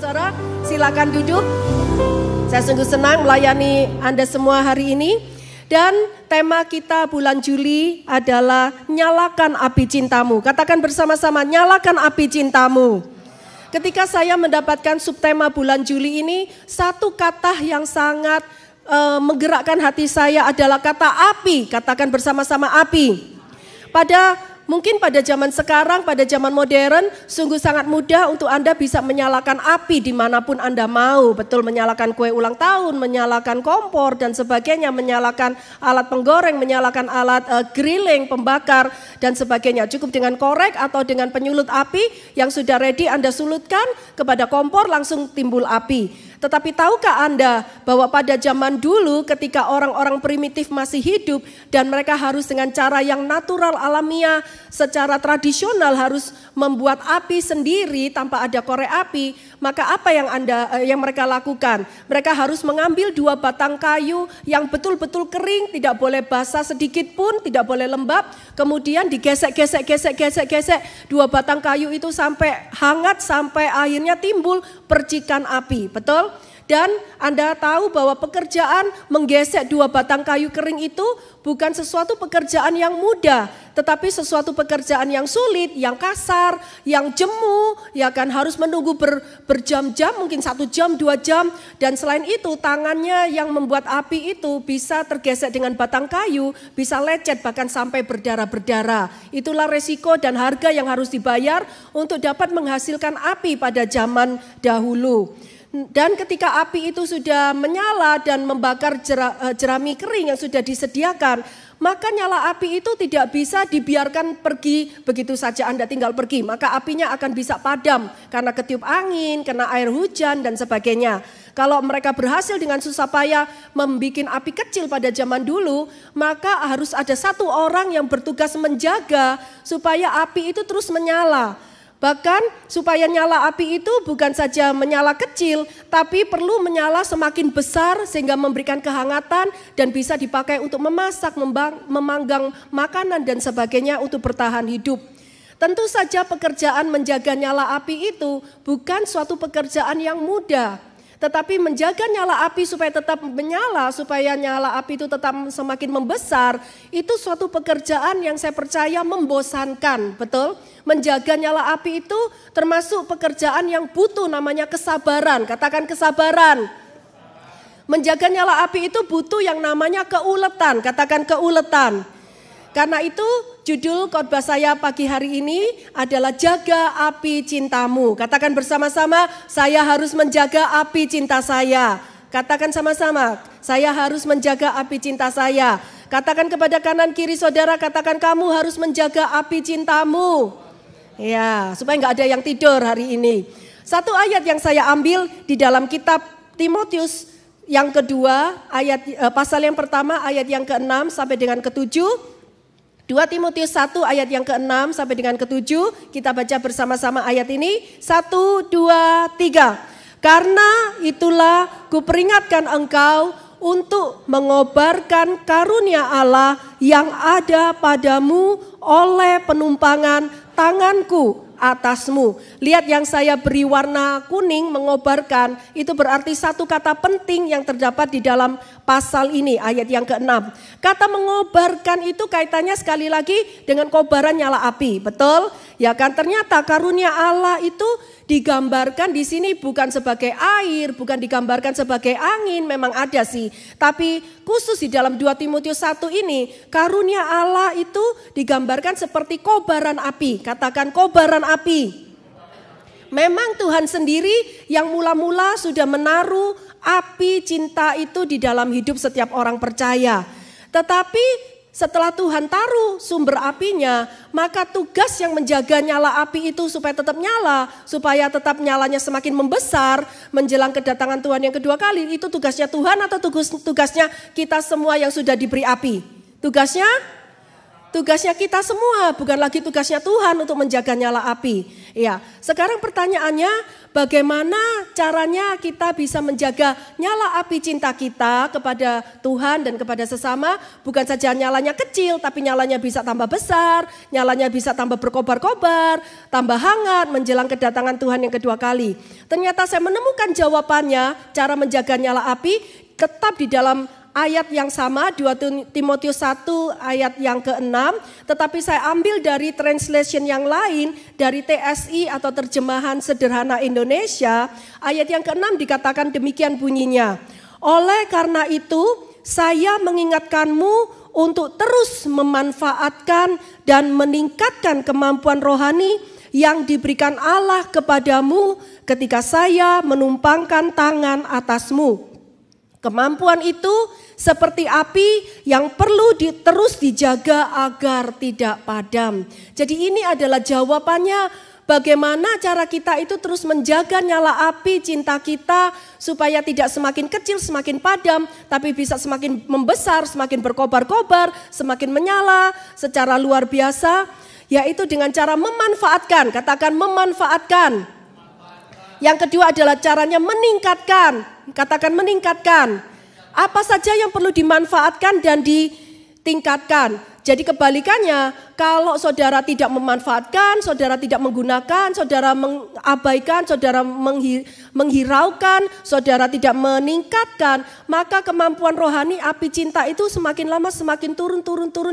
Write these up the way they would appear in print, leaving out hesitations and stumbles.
Saudara, silakan duduk. Saya sungguh senang melayani Anda semua hari ini. Dan tema kita bulan Juli adalah nyalakan api cintamu. Katakan bersama-sama, nyalakan api cintamu. Ketika saya mendapatkan subtema bulan Juli ini, satu kata yang sangat menggerakkan hati saya adalah kata api. Katakan bersama-sama api. Mungkin pada zaman sekarang, pada zaman modern, sungguh sangat mudah untuk Anda bisa menyalakan api dimanapun Anda mau. Betul, menyalakan kue ulang tahun, menyalakan kompor dan sebagainya, menyalakan alat penggoreng, menyalakan alat grilling, pembakar dan sebagainya. Cukup dengan korek atau dengan penyulut api yang sudah ready Anda sulutkan kepada kompor, langsung timbul api. Tetapi tahukah Anda bahwa pada zaman dulu ketika orang-orang primitif masih hidup dan mereka harus dengan cara yang natural, alamiah, secara tradisional harus membuat api sendiri tanpa ada korek api, maka apa yang mereka lakukan? Mereka harus mengambil 2 batang kayu yang betul-betul kering, tidak boleh basah sedikit pun, tidak boleh lembab, kemudian digesek 2 batang kayu itu sampai hangat, sampai akhirnya timbul percikan api, betul? Dan Anda tahu bahwa pekerjaan menggesek 2 batang kayu kering itu bukan sesuatu pekerjaan yang mudah, tetapi sesuatu pekerjaan yang sulit, yang kasar, yang jemu, ya kan, harus menunggu berjam-jam, mungkin 1 jam, 2 jam, dan selain itu tangannya yang membuat api itu bisa tergesek dengan batang kayu, bisa lecet bahkan sampai berdarah-berdarah. Itulah resiko dan harga yang harus dibayar untuk dapat menghasilkan api pada zaman dahulu. Dan ketika api itu sudah menyala dan membakar jerami kering yang sudah disediakan, maka nyala api itu tidak bisa dibiarkan pergi begitu saja Anda tinggal pergi. Maka apinya akan bisa padam karena ketiup angin, kena air hujan dan sebagainya. Kalau mereka berhasil dengan susah payah membuat api kecil pada zaman dulu, maka harus ada 1 orang yang bertugas menjaga supaya api itu terus menyala. Bahkan supaya nyala api itu bukan saja menyala kecil, tapi perlu menyala semakin besar sehingga memberikan kehangatan dan bisa dipakai untuk memasak, memanggang makanan dan sebagainya untuk bertahan hidup. Tentu saja pekerjaan menjaga nyala api itu bukan suatu pekerjaan yang mudah. Tetapi menjaga nyala api supaya tetap menyala, supaya nyala api itu tetap semakin membesar, itu suatu pekerjaan yang saya percaya membosankan, betul? Menjaga nyala api itu termasuk pekerjaan yang butuh namanya kesabaran, katakan kesabaran. Menjaga nyala api itu butuh yang namanya keuletan, katakan keuletan. Karena itu judul khotbah saya pagi hari ini adalah jaga api cintamu. Katakan bersama-sama, saya harus menjaga api cinta saya. Katakan sama-sama, saya harus menjaga api cinta saya. Katakan kepada kanan kiri saudara, katakan kamu harus menjaga api cintamu. Ya, supaya nggak ada yang tidur hari ini. Satu ayat yang saya ambil di dalam kitab Timotius yang kedua, pasal yang pertama ayat yang ke-6 sampai dengan ke-7. 2 Timotius 1 ayat yang ke-6 sampai dengan ke-7, kita baca bersama-sama ayat ini. 1, 2, 3. Karena itulah kuperingatkan engkau untuk mengobarkan karunia Allah yang ada padamu oleh penumpangan tanganku atasmu. Lihat yang saya beri warna kuning, mengobarkan, itu berarti satu kata penting yang terdapat di dalam pasal ini, ayat yang ke-6. Kata mengobarkan itu kaitannya sekali lagi dengan kobaran nyala api, betul? Ya kan, ternyata karunia Allah itu digambarkan di sini bukan sebagai air, bukan digambarkan sebagai angin, memang ada sih. Tapi khusus di dalam 2 Timotius 1 ini, karunia Allah itu digambarkan seperti kobaran api. Katakan kobaran api. Memang Tuhan sendiri yang mula-mula sudah menaruh api cinta itu di dalam hidup setiap orang percaya. Tetapi setelah Tuhan taruh sumber apinya, maka tugas yang menjaga nyala api itu supaya tetap nyala, supaya tetap nyalanya semakin membesar menjelang kedatangan Tuhan yang kedua kali, itu tugasnya Tuhan atau tugasnya kita semua yang sudah diberi api? Tugasnya Tugasnya kita semua, bukan lagi tugasnya Tuhan untuk menjaga nyala api. Ya, sekarang pertanyaannya, bagaimana caranya kita bisa menjaga nyala api cinta kita kepada Tuhan dan kepada sesama? Bukan saja nyalanya kecil, tapi nyalanya bisa tambah besar, nyalanya bisa tambah berkobar-kobar, tambah hangat menjelang kedatangan Tuhan yang kedua kali. Ternyata saya menemukan jawabannya, cara menjaga nyala api tetap di dalam ayat yang sama, 2 Timotius 1 ayat yang ke-6, tetapi saya ambil dari translation yang lain, dari TSI atau Terjemahan Sederhana Indonesia, ayat yang ke-6 dikatakan demikian bunyinya. Oleh karena itu, saya mengingatkanmu untuk terus memanfaatkan dan meningkatkan kemampuan rohani yang diberikan Allah kepadamu ketika saya menumpangkan tangan atasmu. Kemampuan itu seperti api yang perlu terus dijaga agar tidak padam. Jadi ini adalah jawabannya, bagaimana cara kita itu terus menjaga nyala api cinta kita supaya tidak semakin kecil, semakin padam, tapi bisa semakin membesar, semakin berkobar-kobar, semakin menyala secara luar biasa, yaitu dengan cara memanfaatkan, katakan memanfaatkan. Yang kedua adalah caranya meningkatkan, katakan meningkatkan. Apa saja yang perlu dimanfaatkan dan ditingkatkan. Jadi kebalikannya, kalau saudara tidak memanfaatkan, saudara tidak menggunakan, saudara mengabaikan, saudara menghiraukan, saudara tidak meningkatkan, maka kemampuan rohani api cinta itu semakin lama semakin turun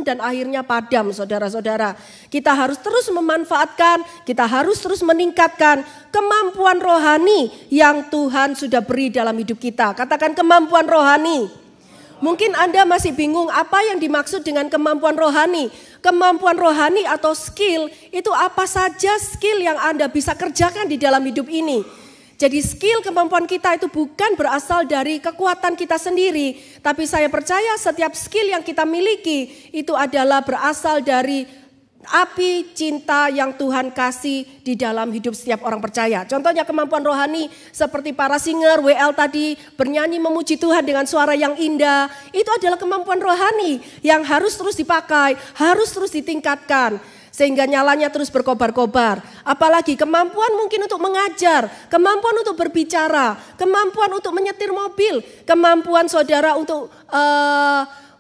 dan akhirnya padam, saudara-saudara. Kita harus terus memanfaatkan, kita harus terus meningkatkan kemampuan rohani yang Tuhan sudah beri dalam hidup kita. Katakan kemampuan rohani. Mungkin Anda masih bingung apa yang dimaksud dengan kemampuan rohani. Kemampuan rohani atau skill itu apa saja skill yang Anda bisa kerjakan di dalam hidup ini. Jadi skill kemampuan kita itu bukan berasal dari kekuatan kita sendiri. Tapi saya percaya setiap skill yang kita miliki itu adalah berasal dari api cinta yang Tuhan kasih di dalam hidup setiap orang percaya. Contohnya kemampuan rohani seperti para singer WL tadi bernyanyi memuji Tuhan dengan suara yang indah. Itu adalah kemampuan rohani yang harus terus dipakai, harus terus ditingkatkan. Sehingga nyalanya terus berkobar-kobar. Apalagi kemampuan mungkin untuk mengajar, kemampuan untuk berbicara, kemampuan untuk menyetir mobil, kemampuan saudara untuk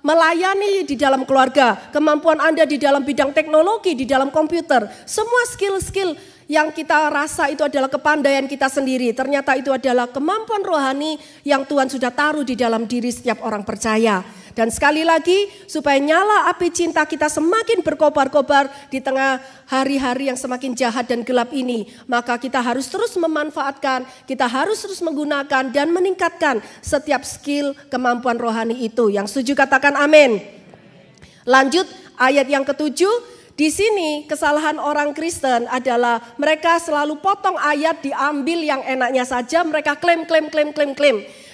melayani di dalam keluarga, kemampuan Anda di dalam bidang teknologi, di dalam komputer, semua skill-skill yang kita rasa itu adalah kepandaian kita sendiri. Ternyata itu adalah kemampuan rohani yang Tuhan sudah taruh di dalam diri setiap orang percaya. Dan sekali lagi, supaya nyala api cinta kita semakin berkobar-kobar di tengah hari-hari yang semakin jahat dan gelap ini, maka kita harus terus memanfaatkan, kita harus terus menggunakan dan meningkatkan setiap skill kemampuan rohani itu. Yang setuju katakan amin. Lanjut ayat yang ke-7. Di sini kesalahan orang Kristen adalah mereka selalu potong ayat, diambil yang enaknya saja, mereka klaim.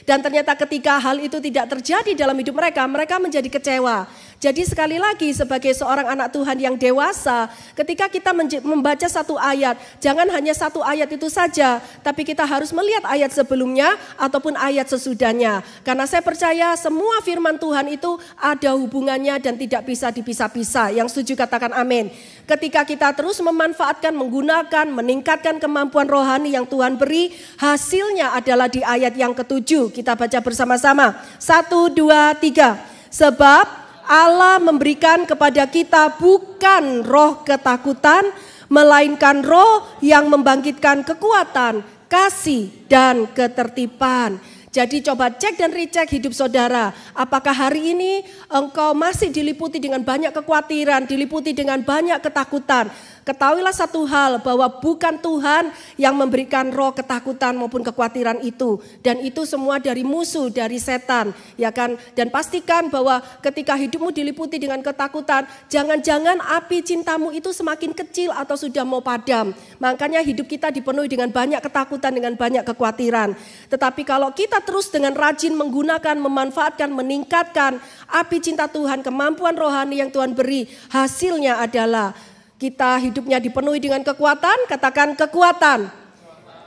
Dan ternyata ketika hal itu tidak terjadi dalam hidup mereka, mereka menjadi kecewa. Jadi sekali lagi sebagai seorang anak Tuhan yang dewasa, ketika kita membaca satu ayat, jangan hanya satu ayat itu saja, tapi kita harus melihat ayat sebelumnya ataupun ayat sesudahnya. Karena saya percaya semua firman Tuhan itu ada hubungannya dan tidak bisa dipisah-pisah. Yang setuju katakan amin. Ketika kita terus memanfaatkan, menggunakan, meningkatkan kemampuan rohani yang Tuhan beri, hasilnya adalah di ayat yang ke-7. Kita baca bersama-sama. 1, 2, 3. Sebab Allah memberikan kepada kita bukan roh ketakutan, melainkan roh yang membangkitkan kekuatan, kasih, dan ketertiban. Jadi coba cek dan recheck hidup saudara. Apakah hari ini engkau masih diliputi dengan banyak kekhawatiran, diliputi dengan banyak ketakutan? Ketahuilah satu hal, bahwa bukan Tuhan yang memberikan roh ketakutan maupun kekhawatiran itu. Dan itu semua dari musuh, dari setan, ya kan? Dan pastikan bahwa ketika hidupmu diliputi dengan ketakutan, jangan-jangan api cintamu itu semakin kecil atau sudah mau padam. Makanya hidup kita dipenuhi dengan banyak ketakutan, dengan banyak kekhawatiran. Tetapi kalau kita terus dengan rajin menggunakan, memanfaatkan, meningkatkan api cinta Tuhan, kemampuan rohani yang Tuhan beri, hasilnya adalah kita hidupnya dipenuhi dengan kekuatan, katakan kekuatan.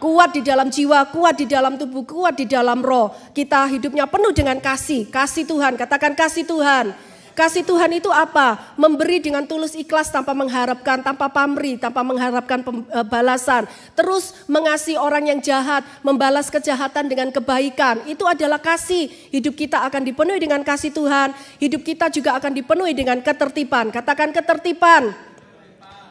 Kuat di dalam jiwa, kuat di dalam tubuh, kuat di dalam roh. Kita hidupnya penuh dengan kasih, kasih Tuhan, katakan kasih Tuhan. Kasih Tuhan itu apa? Memberi dengan tulus ikhlas tanpa mengharapkan, tanpa pamrih, tanpa mengharapkan balasan. Terus mengasihi orang yang jahat, membalas kejahatan dengan kebaikan. Itu adalah kasih. Hidup kita akan dipenuhi dengan kasih Tuhan. Hidup kita juga akan dipenuhi dengan ketertiban. Katakan ketertiban.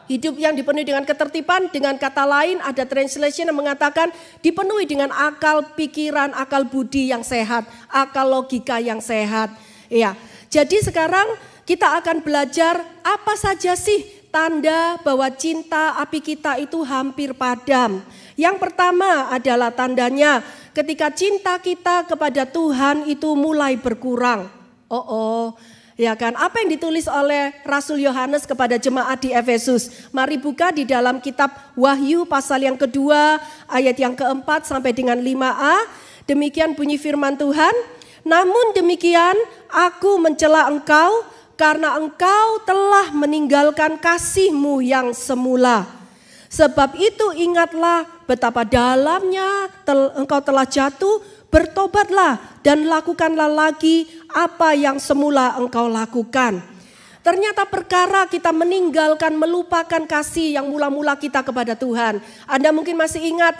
Hidup yang dipenuhi dengan ketertiban, dengan kata lain ada translation yang mengatakan dipenuhi dengan akal pikiran, akal budi yang sehat, akal logika yang sehat. Ya. Jadi sekarang kita akan belajar apa saja sih tanda bahwa cinta api kita itu hampir padam. Yang pertama adalah tandanya ketika cinta kita kepada Tuhan itu mulai berkurang. Ya kan? Apa yang ditulis oleh Rasul Yohanes kepada jemaat di Efesus? Mari buka di dalam kitab Wahyu pasal yang kedua ayat yang keempat sampai dengan 5a. Demikian bunyi firman Tuhan. Namun demikian aku mencela engkau karena engkau telah meninggalkan kasihmu yang semula. Sebab itu ingatlah betapa dalamnya engkau telah jatuh, bertobatlah dan lakukanlah lagi apa yang semula engkau lakukan. Ternyata perkara kita meninggalkan, melupakan kasih yang mula-mula kita kepada Tuhan. Anda mungkin masih ingat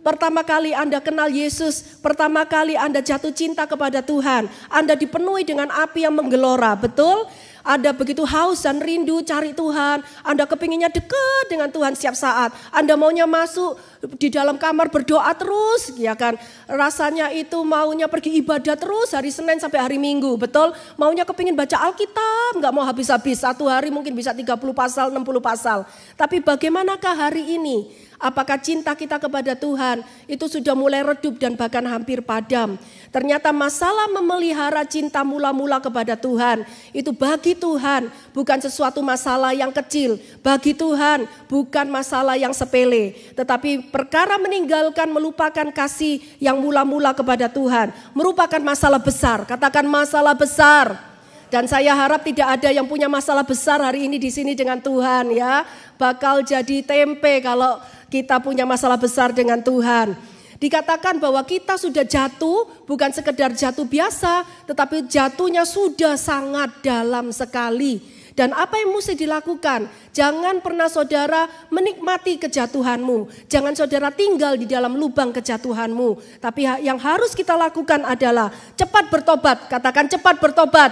pertama kali Anda kenal Yesus, pertama kali Anda jatuh cinta kepada Tuhan. Anda dipenuhi dengan api yang menggelora, betul? Anda begitu haus dan rindu cari Tuhan. Anda kepinginnya dekat dengan Tuhan setiap saat. Anda maunya masuk di dalam kamar berdoa terus, ya kan? Rasanya itu maunya pergi ibadah terus hari Senin sampai hari Minggu, betul? Maunya kepingin baca Alkitab, nggak mau habis-habis. Satu hari mungkin bisa 30 pasal, 60 pasal. Tapi bagaimanakah hari ini? Apakah cinta kita kepada Tuhan itu sudah mulai redup dan bahkan hampir padam? Ternyata masalah memelihara cinta mula-mula kepada Tuhan itu bagi Tuhan bukan sesuatu masalah yang kecil. Bagi Tuhan bukan masalah yang sepele. Tetapi perkara meninggalkan, melupakan kasih yang mula-mula kepada Tuhan merupakan masalah besar. Katakan masalah besar. Dan saya harap tidak ada yang punya masalah besar hari ini di sini dengan Tuhan ya. Bakal jadi tempe kalau kita punya masalah besar dengan Tuhan. Dikatakan bahwa kita sudah jatuh, bukan sekedar jatuh biasa, tetapi jatuhnya sudah sangat dalam sekali. Dan apa yang mesti dilakukan? Jangan pernah saudara menikmati kejatuhanmu. Jangan saudara tinggal di dalam lubang kejatuhanmu. Tapi yang harus kita lakukan adalah cepat bertobat. Katakan cepat bertobat.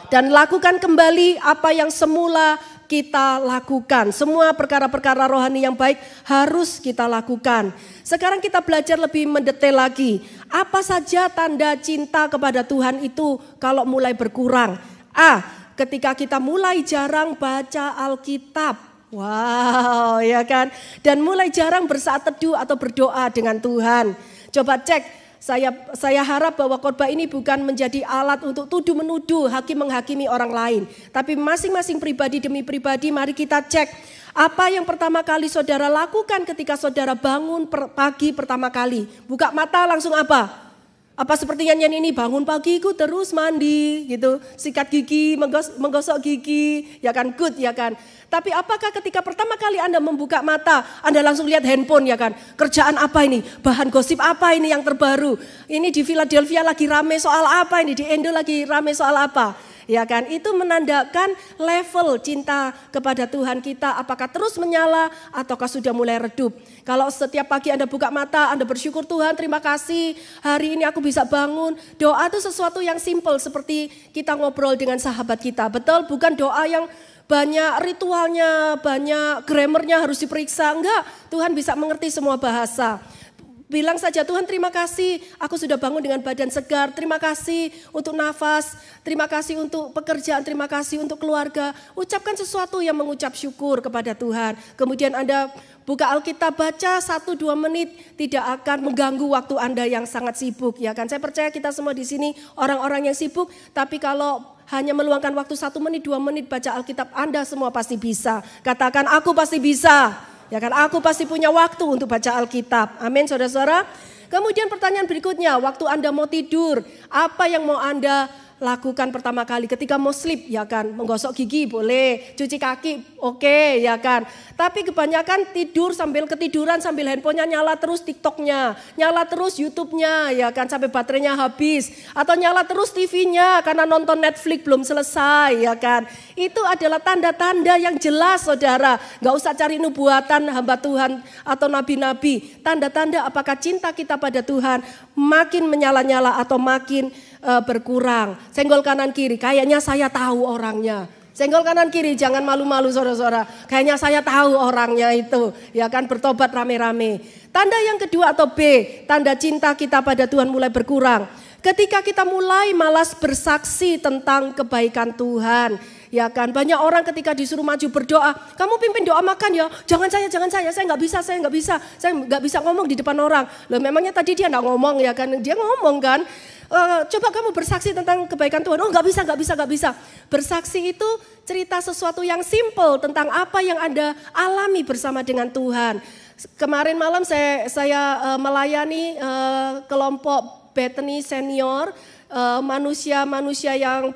Dan lakukan kembali apa yang semula kita lakukan. Semua perkara-perkara rohani yang baik harus kita lakukan. Sekarang kita belajar lebih mendetail lagi. Apa saja tanda cinta kepada Tuhan itu kalau mulai berkurang? Ketika kita mulai jarang baca Alkitab. Wow, ya kan? Dan mulai jarang bersaat teduh atau berdoa dengan Tuhan. Coba cek. Saya harap bahwa khotbah ini bukan menjadi alat untuk tuduh menuduh, hakim menghakimi orang lain. Tapi masing-masing pribadi demi pribadi mari kita cek. Apa yang pertama kali saudara lakukan ketika saudara bangun pagi pertama kali? Buka mata langsung apa? Apa seperti nyanyian ini, bangun pagiku terus mandi gitu, sikat gigi, menggosok gigi, ya kan, good ya kan. Tapi apakah ketika pertama kali Anda membuka mata, Anda langsung lihat handphone ya kan. Kerjaan apa ini, bahan gosip apa ini yang terbaru. Ini di Philadelphia lagi rame soal apa ini, di Indo lagi rame soal apa. Ya kan, itu menandakan level cinta kepada Tuhan kita apakah terus menyala ataukah sudah mulai redup. Kalau setiap pagi Anda buka mata, Anda bersyukur Tuhan, terima kasih hari ini aku bisa bangun. Doa itu sesuatu yang simple seperti kita ngobrol dengan sahabat kita. Betul, bukan doa yang banyak ritualnya, banyak grammarnya harus diperiksa. Enggak, Tuhan bisa mengerti semua bahasa. Bilang saja, Tuhan terima kasih aku sudah bangun dengan badan segar, terima kasih untuk nafas, terima kasih untuk pekerjaan, terima kasih untuk keluarga. Ucapkan sesuatu yang mengucap syukur kepada Tuhan. Kemudian Anda buka Alkitab, baca 1-2 menit, tidak akan mengganggu waktu Anda yang sangat sibuk. Ya kan, saya percaya kita semua di sini orang-orang yang sibuk, tapi kalau hanya meluangkan waktu 1 menit, 2 menit baca Alkitab, Anda semua pasti bisa. Katakan aku pasti bisa. Ya kan, aku pasti punya waktu untuk baca Alkitab. Amin, saudara-saudara. Kemudian pertanyaan berikutnya, waktu Anda mau tidur, apa yang mau Anda lakukan pertama kali ketika mau sleep, ya kan? Menggosok gigi boleh, cuci kaki oke, ya kan? Tapi kebanyakan tidur sambil ketiduran sambil handphonenya nyala terus TikToknya, nyala terus YouTube-nya, ya kan? Sampai baterainya habis. Atau nyala terus TV-nya karena nonton Netflix belum selesai, ya kan? Itu adalah tanda-tanda yang jelas, saudara. Gak usah cari nubuatan hamba Tuhan atau nabi-nabi. Tanda-tanda apakah cinta kita pada Tuhan makin menyala-nyala atau makin berkurang. Senggol kanan kiri, kayaknya saya tahu orangnya. Senggol kanan kiri, jangan malu-malu saudara-saudara. Kayaknya saya tahu orangnya itu, ya kan, bertobat rame-rame. Tanda yang kedua atau B, tanda cinta kita pada Tuhan mulai berkurang. Ketika kita mulai malas bersaksi tentang kebaikan Tuhan. Ya kan, banyak orang ketika disuruh maju berdoa, kamu pimpin doa makan ya, jangan saya, saya nggak bisa ngomong di depan orang. Loh memangnya tadi dia nggak ngomong, ya kan, dia ngomong kan. Coba kamu bersaksi tentang kebaikan Tuhan. Oh nggak bisa. Bersaksi itu cerita sesuatu yang simple tentang apa yang Anda alami bersama dengan Tuhan. Kemarin malam saya melayani kelompok Bethany Senior, manusia-manusia yang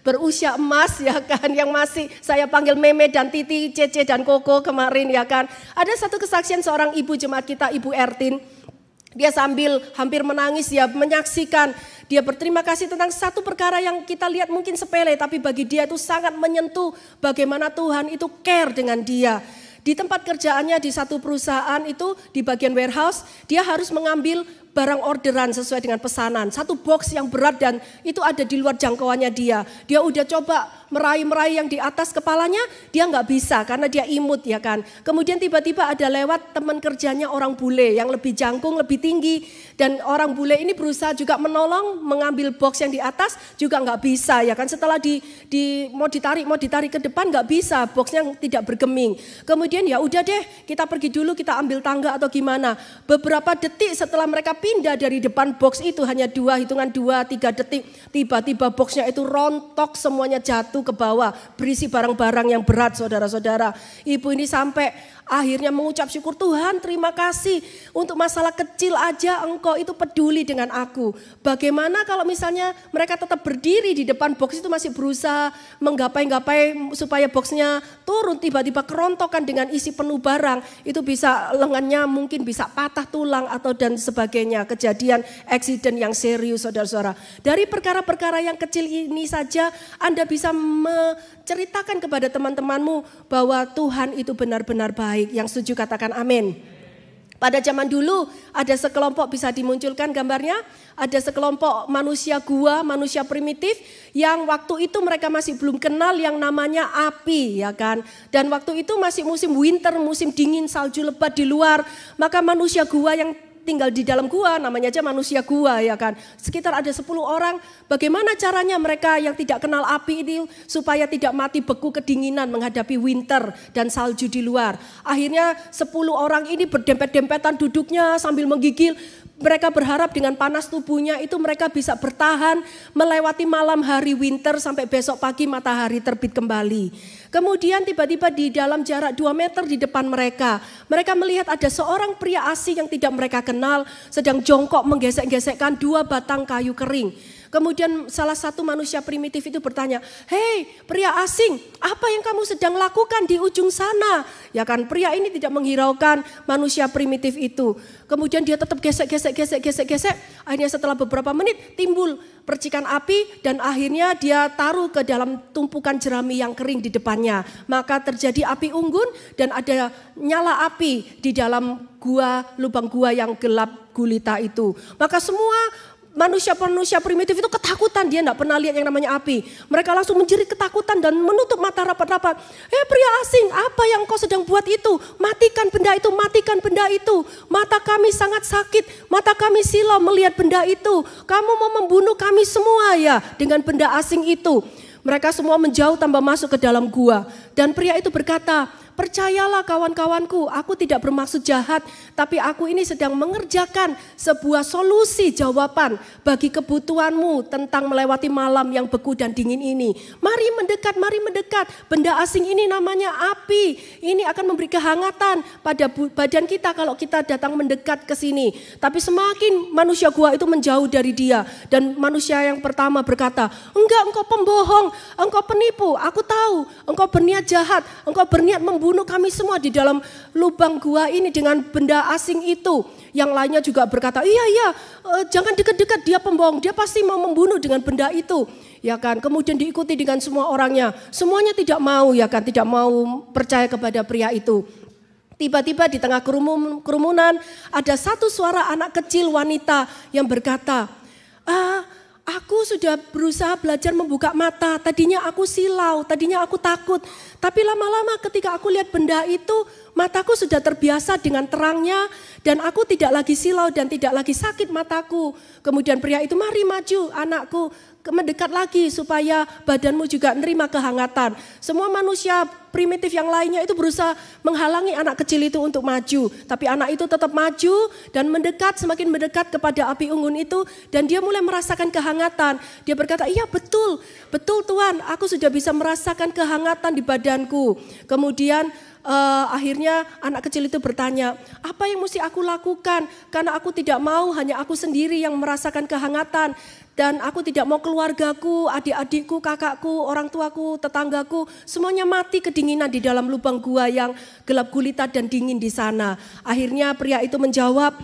berusia emas, ya kan, yang masih saya panggil Meme dan Titi, Cece dan Koko kemarin, ya kan. Ada satu kesaksian seorang ibu jemaat kita, Ibu Ertin. Dia sambil hampir menangis, ya, menyaksikan, dia berterima kasih tentang satu perkara yang kita lihat mungkin sepele, tapi bagi dia itu sangat menyentuh bagaimana Tuhan itu care dengan dia. Di tempat kerjaannya di satu perusahaan itu di bagian warehouse, dia harus mengambil barang orderan sesuai dengan pesanan. Satu box yang berat dan itu ada di luar jangkauannya dia. Dia udah coba meraih yang di atas kepalanya, dia nggak bisa karena dia imut, ya kan. Kemudian tiba-tiba ada lewat teman kerjanya orang bule yang lebih jangkung, lebih tinggi. Dan orang bule ini berusaha juga menolong mengambil box yang di atas juga nggak bisa, ya kan. Setelah mau ditarik ke depan nggak bisa, boxnya tidak bergeming. Kemudian ya udah deh, kita pergi dulu, kita ambil tangga atau gimana. Beberapa detik setelah mereka pindah dari depan box itu, hanya hitungan 2-3 detik, tiba-tiba boxnya itu rontok, semuanya jatuh ke bawah, berisi barang-barang yang berat, saudara-saudara. Ibu ini sampai akhirnya mengucap syukur, Tuhan terima kasih untuk masalah kecil aja Engkau itu peduli dengan aku. Bagaimana kalau misalnya mereka tetap berdiri di depan box itu masih berusaha menggapai supaya boxnya turun, tiba-tiba kerontokan dengan isi penuh barang, itu bisa lengannya mungkin bisa patah tulang atau dan sebagainya. Kejadian eksiden yang serius, saudara-saudara. Dari perkara-perkara yang kecil ini saja Anda bisa menceritakan kepada teman-temanmu bahwa Tuhan itu benar-benar baik. Yang setuju katakan amin. Pada zaman dulu ada sekelompok, bisa dimunculkan gambarnya, ada sekelompok manusia gua, manusia primitif yang waktu itu mereka masih belum kenal yang namanya api, ya kan. Dan waktu itu masih musim winter, musim dingin, salju lebat di luar. Maka manusia gua yang tinggal di dalam gua, namanya aja manusia gua, ya kan. Sekitar ada 10 orang, bagaimana caranya mereka yang tidak kenal api ini supaya tidak mati beku kedinginan menghadapi winter dan salju di luar. Akhirnya 10 orang ini berdempet-dempetan duduknya sambil menggigil. Mereka berharap dengan panas tubuhnya itu mereka bisa bertahan melewati malam hari winter sampai besok pagi matahari terbit kembali. Kemudian tiba-tiba di dalam jarak 2 meter di depan mereka melihat ada seorang pria asing yang tidak mereka kenal sedang jongkok menggesek-gesekkan 2 batang kayu kering. Kemudian salah satu manusia primitif itu bertanya, hei pria asing, apa yang kamu sedang lakukan di ujung sana? Ya kan, pria ini tidak menghiraukan manusia primitif itu. Kemudian dia tetap gesek. Akhirnya setelah beberapa menit timbul percikan api dan akhirnya dia taruh ke dalam tumpukan jerami yang kering di depannya. Maka terjadi api unggun dan ada nyala api di dalam gua, lubang gua yang gelap gulita itu. Maka semua manusia primitif itu ketakutan, dia tidak pernah lihat yang namanya api. Mereka langsung menjerit ketakutan dan menutup mata rapat-rapat. Pria asing, apa yang kau sedang buat itu? Matikan benda itu, matikan benda itu. Mata kami sangat sakit, mata kami silau melihat benda itu. Kamu mau membunuh kami semua ya dengan benda asing itu. Mereka semua menjauh tambah masuk ke dalam gua. Dan pria itu berkata, Percayalah kawan-kawanku, aku tidak bermaksud jahat, tapi aku ini sedang mengerjakan sebuah solusi jawaban bagi kebutuhanmu tentang melewati malam yang beku dan dingin ini. Mari mendekat, mari mendekat. Benda asing ini namanya api. Ini akan memberi kehangatan pada badan kita kalau kita datang mendekat ke sini. Tapi semakin manusia gua itu menjauh dari dia. Dan manusia yang pertama berkata, enggak, engkau pembohong, engkau penipu, aku tahu, engkau berniat jahat, engkau berniat membunuh kami semua di dalam lubang gua ini dengan benda asing itu. Yang lainnya juga berkata, iya, jangan dekat-dekat, dia pembohong, dia pasti mau membunuh dengan benda itu. Ya kan, kemudian diikuti dengan semua orangnya. Semuanya tidak mau, ya kan, tidak mau percaya kepada pria itu. Tiba-tiba di tengah kerumunan ada satu suara anak kecil wanita yang berkata, aku sudah berusaha belajar membuka mata, tadinya aku silau, tadinya aku takut. Tapi lama-lama ketika aku lihat benda itu, mataku sudah terbiasa dengan terangnya dan aku tidak lagi silau dan tidak lagi sakit mataku. Kemudian pria itu, mari maju anakku, mendekat lagi supaya badanmu juga menerima kehangatan. Semua manusia primitif yang lainnya itu berusaha menghalangi anak kecil itu untuk maju. Tapi anak itu tetap maju dan mendekat, semakin mendekat kepada api unggun itu. Dan dia mulai merasakan kehangatan. Dia berkata, iya betul Tuhan, aku sudah bisa merasakan kehangatan di badanku. Kemudian akhirnya anak kecil itu bertanya, apa yang mesti aku lakukan? Karena aku tidak mau hanya aku sendiri yang merasakan kehangatan. Dan aku tidak mau keluargaku, adik-adikku, kakakku, orang tuaku, tetanggaku, semuanya mati kedinginan di dalam lubang gua yang gelap gulita dan dingin di sana. Akhirnya pria itu menjawab,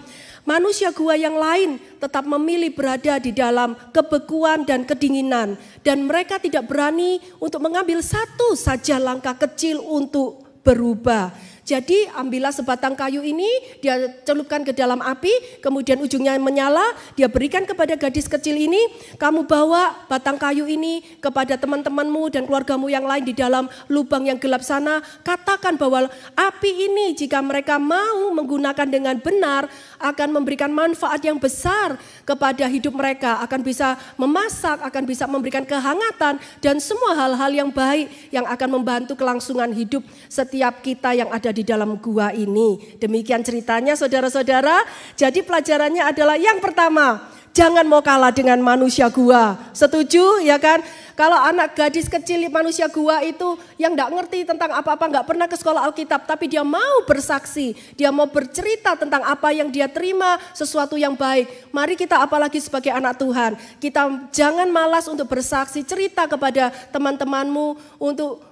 manusia gua yang lain tetap memilih berada di dalam kebekuan dan kedinginan. Dan mereka tidak berani untuk mengambil satu saja langkah kecil untuk berubah. Jadi ambillah sebatang kayu ini, dia celupkan ke dalam api, kemudian ujungnya menyala, dia berikan kepada gadis kecil ini, kamu bawa batang kayu ini kepada teman-temanmu dan keluargamu yang lain di dalam lubang yang gelap sana, katakan bahwa api ini jika mereka mau menggunakan dengan benar, akan memberikan manfaat yang besar kepada hidup mereka, akan bisa memasak, akan bisa memberikan kehangatan, dan semua hal-hal yang baik yang akan membantu kelangsungan hidup setiap kita yang ada di dalam gua ini. Demikian ceritanya saudara-saudara. Jadi pelajarannya adalah yang pertama, jangan mau kalah dengan manusia gua. Setuju ya kan? Kalau anak gadis kecil manusia gua itu yang enggak ngerti tentang apa-apa, enggak pernah ke sekolah Alkitab, tapi dia mau bersaksi, dia mau bercerita tentang apa yang dia terima, sesuatu yang baik. Mari kita apalagi sebagai anak Tuhan, kita jangan malas untuk bersaksi, cerita kepada teman-temanmu untuk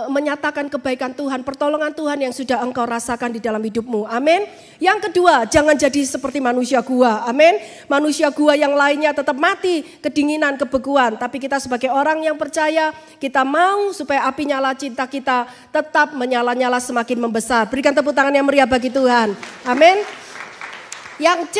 menyatakan kebaikan Tuhan, pertolongan Tuhan yang sudah engkau rasakan di dalam hidupmu. Amin. Yang kedua, jangan jadi seperti manusia gua. Amin. Manusia gua yang lainnya tetap mati kedinginan, kebekuan, tapi kita sebagai orang yang percaya, kita mau supaya api nyala cinta kita tetap menyala-nyala semakin membesar. Berikan tepuk tangan yang meriah bagi Tuhan. Amin. Yang C,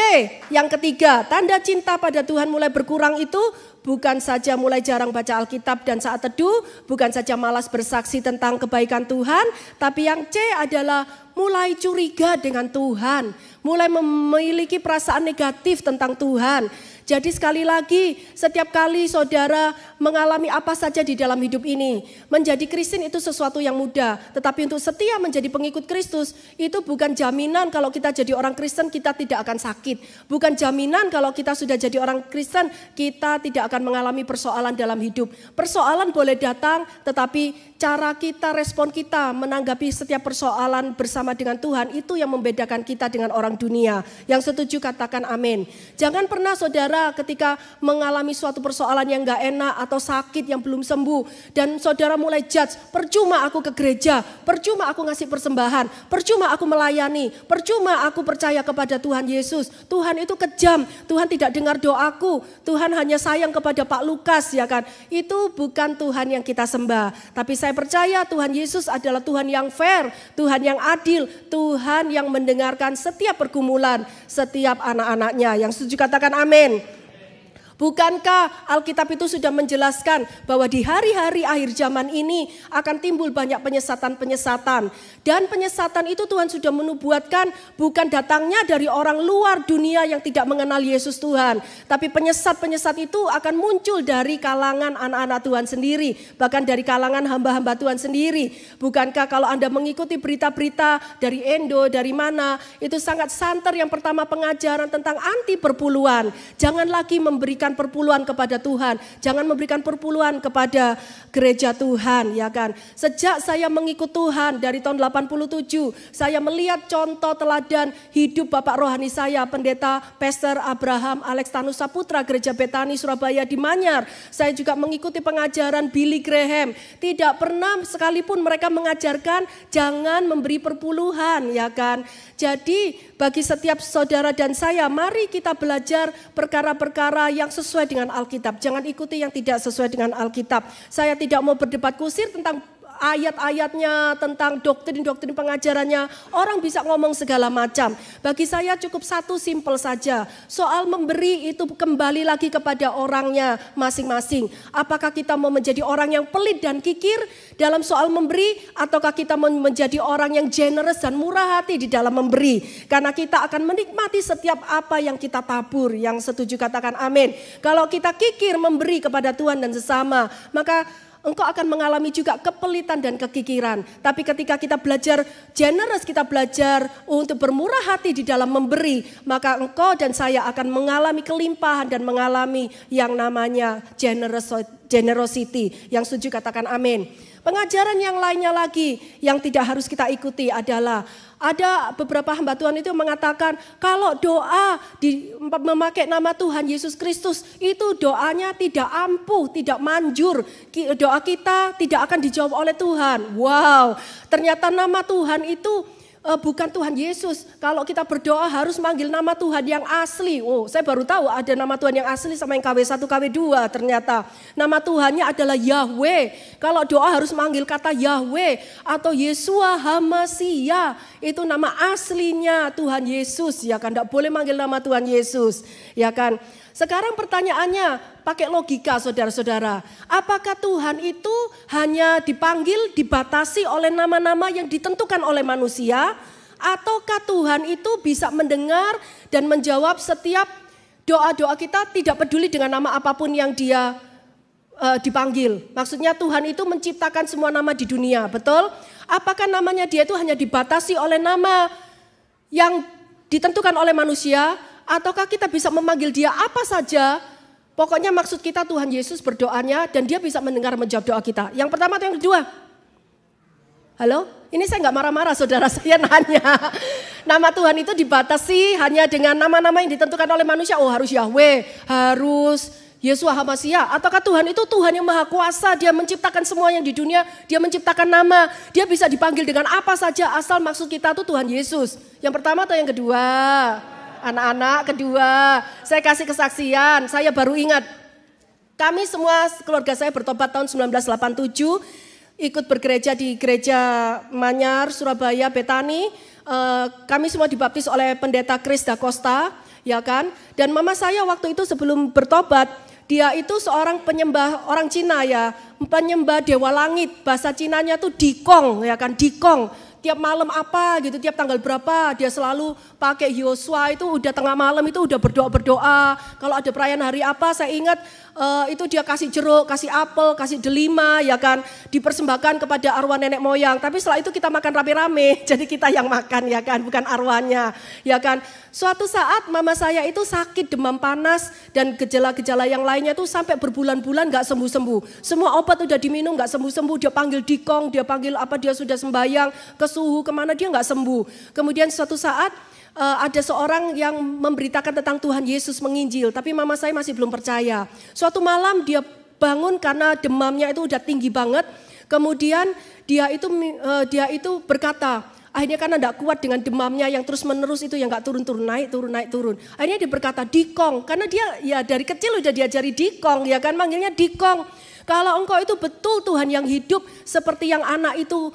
yang ketiga, tanda cinta pada Tuhan mulai berkurang itu bukan saja mulai jarang baca Alkitab dan saat teduh, bukan saja malas bersaksi tentang kebaikan Tuhan, tapi yang C adalah mulai curiga dengan Tuhan, mulai memiliki perasaan negatif tentang Tuhan. Jadi sekali lagi, setiap kali saudara mengalami apa saja di dalam hidup ini, menjadi Kristen itu sesuatu yang mudah. Tetapi untuk setia menjadi pengikut Kristus, itu bukan jaminan kalau kita jadi orang Kristen kita tidak akan sakit. Bukan jaminan kalau kita sudah jadi orang Kristen kita tidak akan mengalami persoalan dalam hidup. Persoalan boleh datang, tetapi cara kita, respon kita menanggapi setiap persoalan bersama dengan Tuhan, itu yang membedakan kita dengan orang dunia. Yang setuju katakan amin. Jangan pernah saudara ketika mengalami suatu persoalan yang gak enak atau sakit yang belum sembuh, dan saudara mulai judge, percuma aku ke gereja, percuma aku ngasih persembahan, percuma aku melayani, percuma aku percaya kepada Tuhan Yesus. Tuhan itu kejam, Tuhan tidak dengar doaku, Tuhan hanya sayang kepada Pak Lukas, ya kan. Itu bukan Tuhan yang kita sembah. Tapi saya percaya Tuhan Yesus adalah Tuhan yang fair, Tuhan yang adil, Tuhan yang mendengarkan setiap pergumulan setiap anak-anaknya. Yang setuju katakan amin. Bukankah Alkitab itu sudah menjelaskan bahwa di hari-hari akhir zaman ini akan timbul banyak penyesatan-penyesatan. Dan penyesatan itu Tuhan sudah menubuatkan bukan datangnya dari orang luar dunia yang tidak mengenal Yesus Tuhan. Tapi penyesat-penyesat itu akan muncul dari kalangan anak-anak Tuhan sendiri. Bahkan dari kalangan hamba-hamba Tuhan sendiri. Bukankah kalau Anda mengikuti berita-berita dari Indo, dari mana, itu sangat santer. Yang pertama pengajaran tentang anti perpuluhan. Jangan lagi memberikan perpuluhan kepada Tuhan, jangan memberikan perpuluhan kepada gereja Tuhan, ya kan. Sejak saya mengikut Tuhan dari tahun 87, saya melihat contoh teladan hidup Bapak rohani saya, Pendeta Pastor Abraham Alex Tanusa Putra Gereja Betani Surabaya di Manyar. Saya juga mengikuti pengajaran Billy Graham. Tidak pernah sekalipun mereka mengajarkan jangan memberi perpuluhan, ya kan. Jadi bagi setiap saudara dan saya, mari kita belajar perkara-perkara yang sesuai dengan Alkitab. Jangan ikuti yang tidak sesuai dengan Alkitab. Saya tidak mau berdebat kusir tentang ayat-ayatnya, tentang doktrin-doktrin pengajarannya. Orang bisa ngomong segala macam. Bagi saya cukup satu simpel saja. Soal memberi itu kembali lagi kepada orangnya masing-masing. Apakah kita mau menjadi orang yang pelit dan kikir dalam soal memberi, ataukah kita mau menjadi orang yang generous dan murah hati di dalam memberi. Karena kita akan menikmati setiap apa yang kita tabur. Yang setuju katakan amin. Kalau kita kikir memberi kepada Tuhan dan sesama, maka engkau akan mengalami juga kepelitan dan kekikiran. Tapi ketika kita belajar generous, kita belajar untuk bermurah hati di dalam memberi, maka engkau dan saya akan mengalami kelimpahan dan mengalami yang namanya generosity. Yang setuju katakan amin. Pengajaran yang lainnya lagi yang tidak harus kita ikuti adalah ada beberapa hamba Tuhan itu mengatakan kalau doa memakai nama Tuhan Yesus Kristus itu doanya tidak ampuh, tidak manjur. Doa kita tidak akan dijawab oleh Tuhan. Wow, ternyata nama Tuhan itu bukan Tuhan Yesus. Kalau kita berdoa harus manggil nama Tuhan yang asli. Oh, saya baru tahu ada nama Tuhan yang asli sama yang KW1, KW2 ternyata. Nama Tuhannya adalah Yahweh. Kalau doa harus manggil kata Yahweh atau Yesua Hamasia. Itu nama aslinya Tuhan Yesus, ya kan. Tidak boleh manggil nama Tuhan Yesus, ya kan. Sekarang pertanyaannya, pakai logika saudara-saudara. Apakah Tuhan itu hanya dipanggil, dibatasi oleh nama-nama yang ditentukan oleh manusia? Ataukah Tuhan itu bisa mendengar dan menjawab setiap doa-doa kita tidak peduli dengan nama apapun yang dia dipanggil? Maksudnya Tuhan itu menciptakan semua nama di dunia, betul? Apakah namanya dia itu hanya dibatasi oleh nama yang ditentukan oleh manusia? Ataukah kita bisa memanggil dia apa saja? Pokoknya maksud kita Tuhan Yesus berdoanya dan dia bisa mendengar menjawab doa kita. Yang pertama atau yang kedua? Halo? Ini saya nggak marah-marah, saudara saya nanya. Nama Tuhan itu dibatasi hanya dengan nama-nama yang ditentukan oleh manusia. Oh, harus Yahweh, harus Yesua Hamasia. Ataukah Tuhan itu Tuhan yang maha kuasa, dia menciptakan semua yang di dunia, dia menciptakan nama, dia bisa dipanggil dengan apa saja asal maksud kita itu Tuhan Yesus. Yang pertama atau yang kedua? Anak-anak, kedua, saya kasih kesaksian, saya baru ingat. Kami semua, keluarga saya bertobat tahun 1987, ikut bergereja di gereja Manyar, Surabaya, Betani. Kami semua dibaptis oleh pendeta Chris Da Costa, ya kan. Dan mama saya waktu itu sebelum bertobat, dia itu seorang penyembah orang Cina ya, penyembah dewa langit, bahasa Cinanya tuh Dikong, ya kan, Dikong. Tiap malam apa gitu, tiap tanggal berapa dia selalu pakai Yosua itu udah tengah malam itu udah berdoa-berdoa. Kalau ada perayaan hari apa saya ingat itu dia kasih jeruk, kasih apel, kasih delima ya kan. Dipersembahkan kepada arwah nenek moyang. Tapi setelah itu kita makan rame-rame, jadi kita yang makan ya kan, bukan arwahnya ya kan. Suatu saat mama saya itu sakit demam panas dan gejala-gejala yang lainnya itu sampai berbulan-bulan gak sembuh-sembuh. Semua obat udah diminum gak sembuh-sembuh, dia panggil Dikong, dia panggil apa, dia sudah sembahyang ke suhu kemana dia nggak sembuh. Kemudian suatu saat ada seorang yang memberitakan tentang Tuhan Yesus menginjil, tapi mama saya masih belum percaya. Suatu malam dia bangun karena demamnya itu udah tinggi banget. Kemudian dia itu berkata, akhirnya karena tidak kuat dengan demamnya yang terus menerus itu yang nggak turun-turun, naik turun. Akhirnya dia berkata Dikong, karena dia ya dari kecil udah diajari Dikong, ya kan manggilnya Dikong. Kalau engkau itu betul Tuhan yang hidup seperti yang anak itu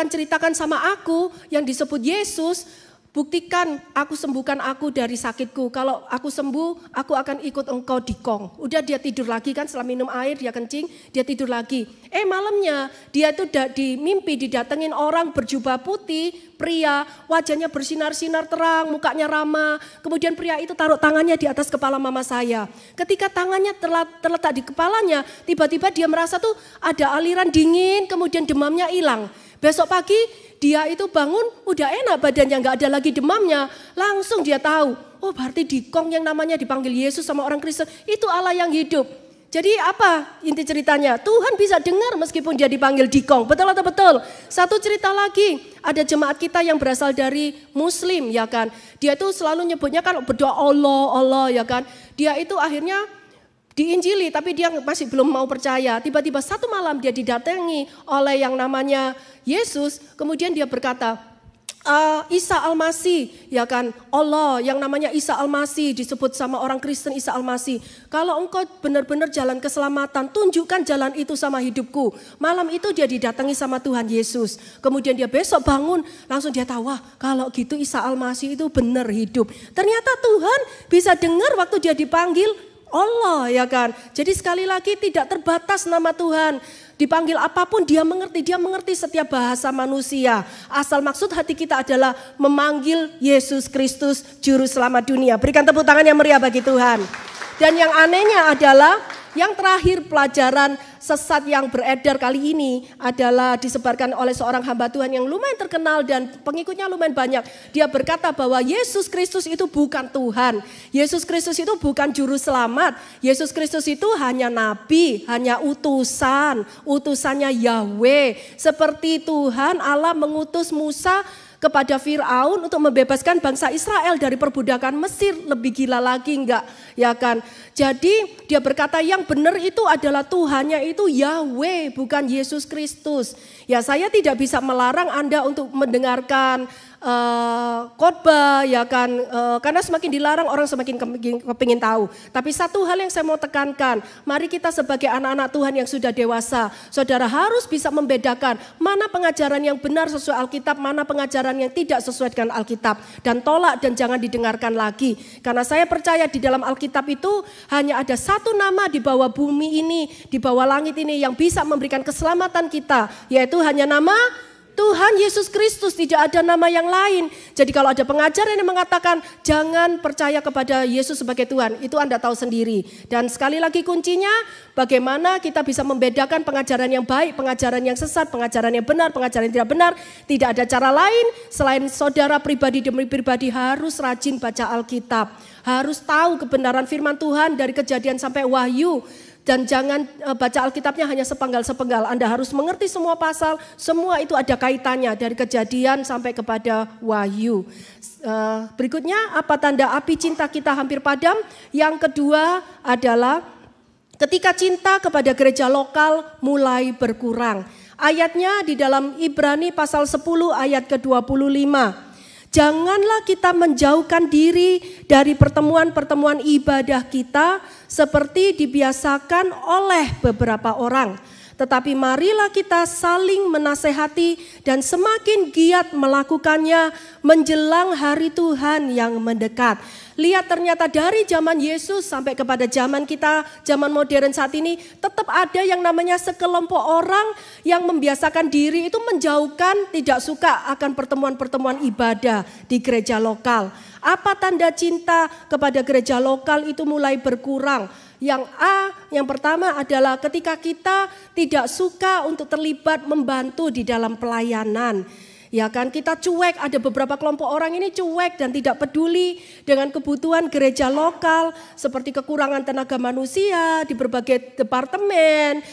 ceritakan sama aku yang disebut Yesus, buktikan aku sembuhkan aku dari sakitku. Kalau aku sembuh, aku akan ikut engkau di kong. Udah dia tidur lagi kan, setelah minum air dia kencing, dia tidur lagi. Malamnya dia itu di mimpi didatengin orang berjubah putih, pria, wajahnya bersinar-sinar terang, mukanya ramah. Kemudian pria itu taruh tangannya di atas kepala mama saya. Ketika tangannya terletak di kepalanya, tiba-tiba dia merasa tuh ada aliran dingin, kemudian demamnya hilang. Besok pagi dia itu bangun, udah enak badannya, gak ada lagi demamnya. Langsung dia tahu, oh berarti di kong yang namanya dipanggil Yesus sama orang Kristen, itu Allah yang hidup. Jadi apa inti ceritanya? Tuhan bisa dengar meskipun dia dipanggil di kong, betul atau betul? Satu cerita lagi, ada jemaat kita yang berasal dari Muslim ya kan. Dia itu selalu nyebutnya kan berdoa Allah ya kan. Dia itu akhirnya diinjili tapi dia masih belum mau percaya. Tiba-tiba satu malam dia didatangi oleh yang namanya Yesus. Kemudian dia berkata, Isa Al-Masih ya kan, Allah yang namanya Isa Al-Masih disebut sama orang Kristen Isa Al-Masih. Kalau engkau benar-benar jalan keselamatan, tunjukkan jalan itu sama hidupku. Malam itu dia didatangi sama Tuhan Yesus. Kemudian dia besok bangun, langsung dia tahu, wah kalau gitu Isa Al-Masih itu benar hidup. Ternyata Tuhan bisa dengar waktu dia dipanggil Allah ya kan. Jadi sekali lagi tidak terbatas nama Tuhan. Dipanggil apapun dia mengerti setiap bahasa manusia. Asal maksud hati kita adalah memanggil Yesus Kristus Juru Selamat dunia. Berikan tepuk tangan yang meriah bagi Tuhan. Dan yang anehnya adalah yang terakhir pelajaran sesat yang beredar kali ini adalah disebarkan oleh seorang hamba Tuhan yang lumayan terkenal dan pengikutnya lumayan banyak. Dia berkata bahwa Yesus Kristus itu bukan Tuhan. Yesus Kristus itu bukan juru selamat. Yesus Kristus itu hanya nabi, hanya utusannya Yahweh. Seperti Tuhan Allah mengutus Musa kepada Firaun untuk membebaskan bangsa Israel dari perbudakan Mesir. Lebih gila lagi enggak ya kan. Jadi dia berkata yang benar itu adalah Tuhannya itu Yahweh, bukan Yesus Kristus. Ya saya tidak bisa melarang Anda untuk mendengarkan khotbah ya kan, karena semakin dilarang orang semakin kepingin tahu. Tapi satu hal yang saya mau tekankan, mari kita sebagai anak-anak Tuhan yang sudah dewasa, saudara harus bisa membedakan mana pengajaran yang benar sesuai Alkitab, mana pengajaran yang tidak sesuai dengan Alkitab, dan tolak dan jangan didengarkan lagi. Karena saya percaya di dalam Alkitab itu hanya ada satu nama di bawah bumi ini, di bawah langit ini yang bisa memberikan keselamatan kita, yaitu hanya nama Tuhan Yesus Kristus, tidak ada nama yang lain. Jadi kalau ada pengajaran yang mengatakan jangan percaya kepada Yesus sebagai Tuhan, itu Anda tahu sendiri. Dan sekali lagi kuncinya bagaimana kita bisa membedakan pengajaran yang baik, pengajaran yang sesat, pengajaran yang benar, pengajaran yang tidak benar. Tidak ada cara lain selain saudara pribadi demi pribadi harus rajin baca Alkitab. Harus tahu kebenaran firman Tuhan dari Kejadian sampai Wahyu. Dan jangan baca Alkitabnya hanya sepenggal-sepenggal. Anda harus mengerti semua pasal, semua itu ada kaitannya dari Kejadian sampai kepada Wahyu. Berikutnya, apa tanda api cinta kita hampir padam? Yang kedua adalah ketika cinta kepada gereja lokal mulai berkurang. Ayatnya di dalam Ibrani pasal 10 ayat ke-25. Janganlah kita menjauhkan diri dari pertemuan-pertemuan ibadah kita seperti dibiasakan oleh beberapa orang. Tetapi marilah kita saling menasehati dan semakin giat melakukannya menjelang hari Tuhan yang mendekat. Lihat ternyata dari zaman Yesus sampai kepada zaman kita, zaman modern saat ini tetap ada yang namanya sekelompok orang yang membiasakan diri itu menjauhkan, tidak suka akan pertemuan-pertemuan ibadah di gereja lokal. Apa tanda cinta kepada gereja lokal itu mulai berkurang? Yang pertama adalah ketika kita tidak suka untuk terlibat membantu di dalam pelayanan. Ya kan, kita cuek, ada beberapa kelompok orang ini cuek dan tidak peduli dengan kebutuhan gereja lokal seperti kekurangan tenaga manusia di berbagai departemen.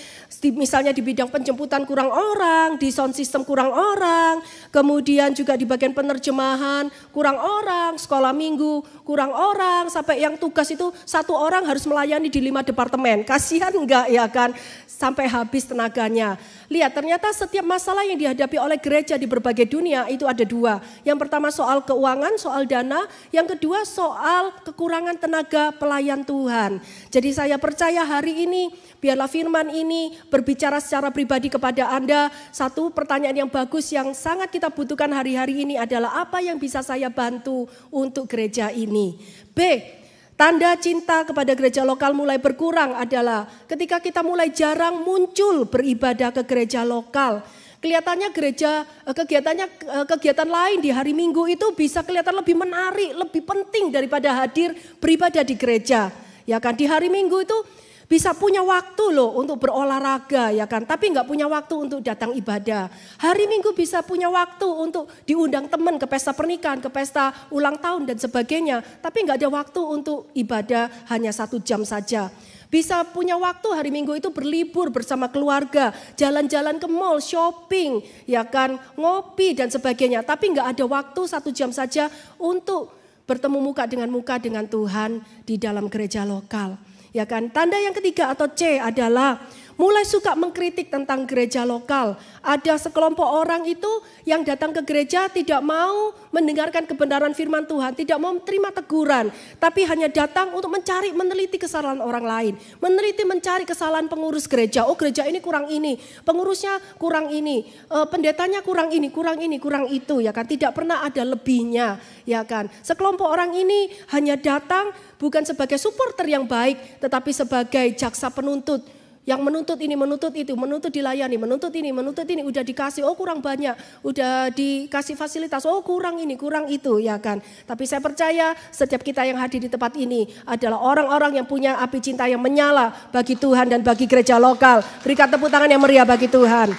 Misalnya di bidang penjemputan kurang orang, di sound system kurang orang, kemudian juga di bagian penerjemahan kurang orang, sekolah minggu kurang orang, sampai yang tugas itu satu orang harus melayani di 5 departemen. Kasihan enggak ya kan, sampai habis tenaganya. Lihat ternyata setiap masalah yang dihadapi oleh gereja di berbagai dunia itu ada 2. Yang pertama soal keuangan, soal dana, yang kedua soal kekurangan tenaga pelayan Tuhan. Jadi saya percaya hari ini biarlah firman ini berbicara secara pribadi kepada Anda. Satu pertanyaan yang bagus yang sangat kita butuhkan hari-hari ini adalah apa yang bisa saya bantu untuk gereja ini. B, tanda cinta kepada gereja lokal mulai berkurang adalah ketika kita mulai jarang muncul beribadah ke gereja lokal. Kelihatannya kegiatan lain di hari Minggu itu bisa kelihatan lebih menarik, lebih penting daripada hadir beribadah di gereja. Ya kan, di hari Minggu itu bisa punya waktu loh untuk berolahraga ya kan, tapi nggak punya waktu untuk datang ibadah. Hari Minggu bisa punya waktu untuk diundang teman ke pesta pernikahan, ke pesta ulang tahun dan sebagainya, tapi nggak ada waktu untuk ibadah hanya 1 jam saja. Bisa punya waktu hari Minggu itu berlibur bersama keluarga, jalan-jalan ke mall, shopping, ya kan, ngopi dan sebagainya. Tapi nggak ada waktu 1 jam saja untuk bertemu muka dengan Tuhan di dalam gereja lokal. Ya kan, tanda yang ketiga atau C adalah mulai suka mengkritik tentang gereja lokal. Ada sekelompok orang itu yang datang ke gereja tidak mau mendengarkan kebenaran firman Tuhan, tidak mau terima teguran, tapi hanya datang untuk meneliti kesalahan orang lain, mencari kesalahan pengurus gereja. Oh, gereja ini kurang ini, pengurusnya kurang ini, pendetanya kurang ini, kurang itu, ya kan? Tidak pernah ada lebihnya, ya kan? Sekelompok orang ini hanya datang bukan sebagai supporter yang baik, tetapi sebagai jaksa penuntut. Yang menuntut ini, menuntut itu, menuntut dilayani, menuntut ini, udah dikasih, oh kurang banyak, udah dikasih fasilitas, oh kurang ini, kurang itu, ya kan. Tapi saya percaya setiap kita yang hadir di tempat ini adalah orang-orang yang punya api cinta yang menyala bagi Tuhan dan bagi gereja lokal. Berikan tepuk tangan yang meriah bagi Tuhan.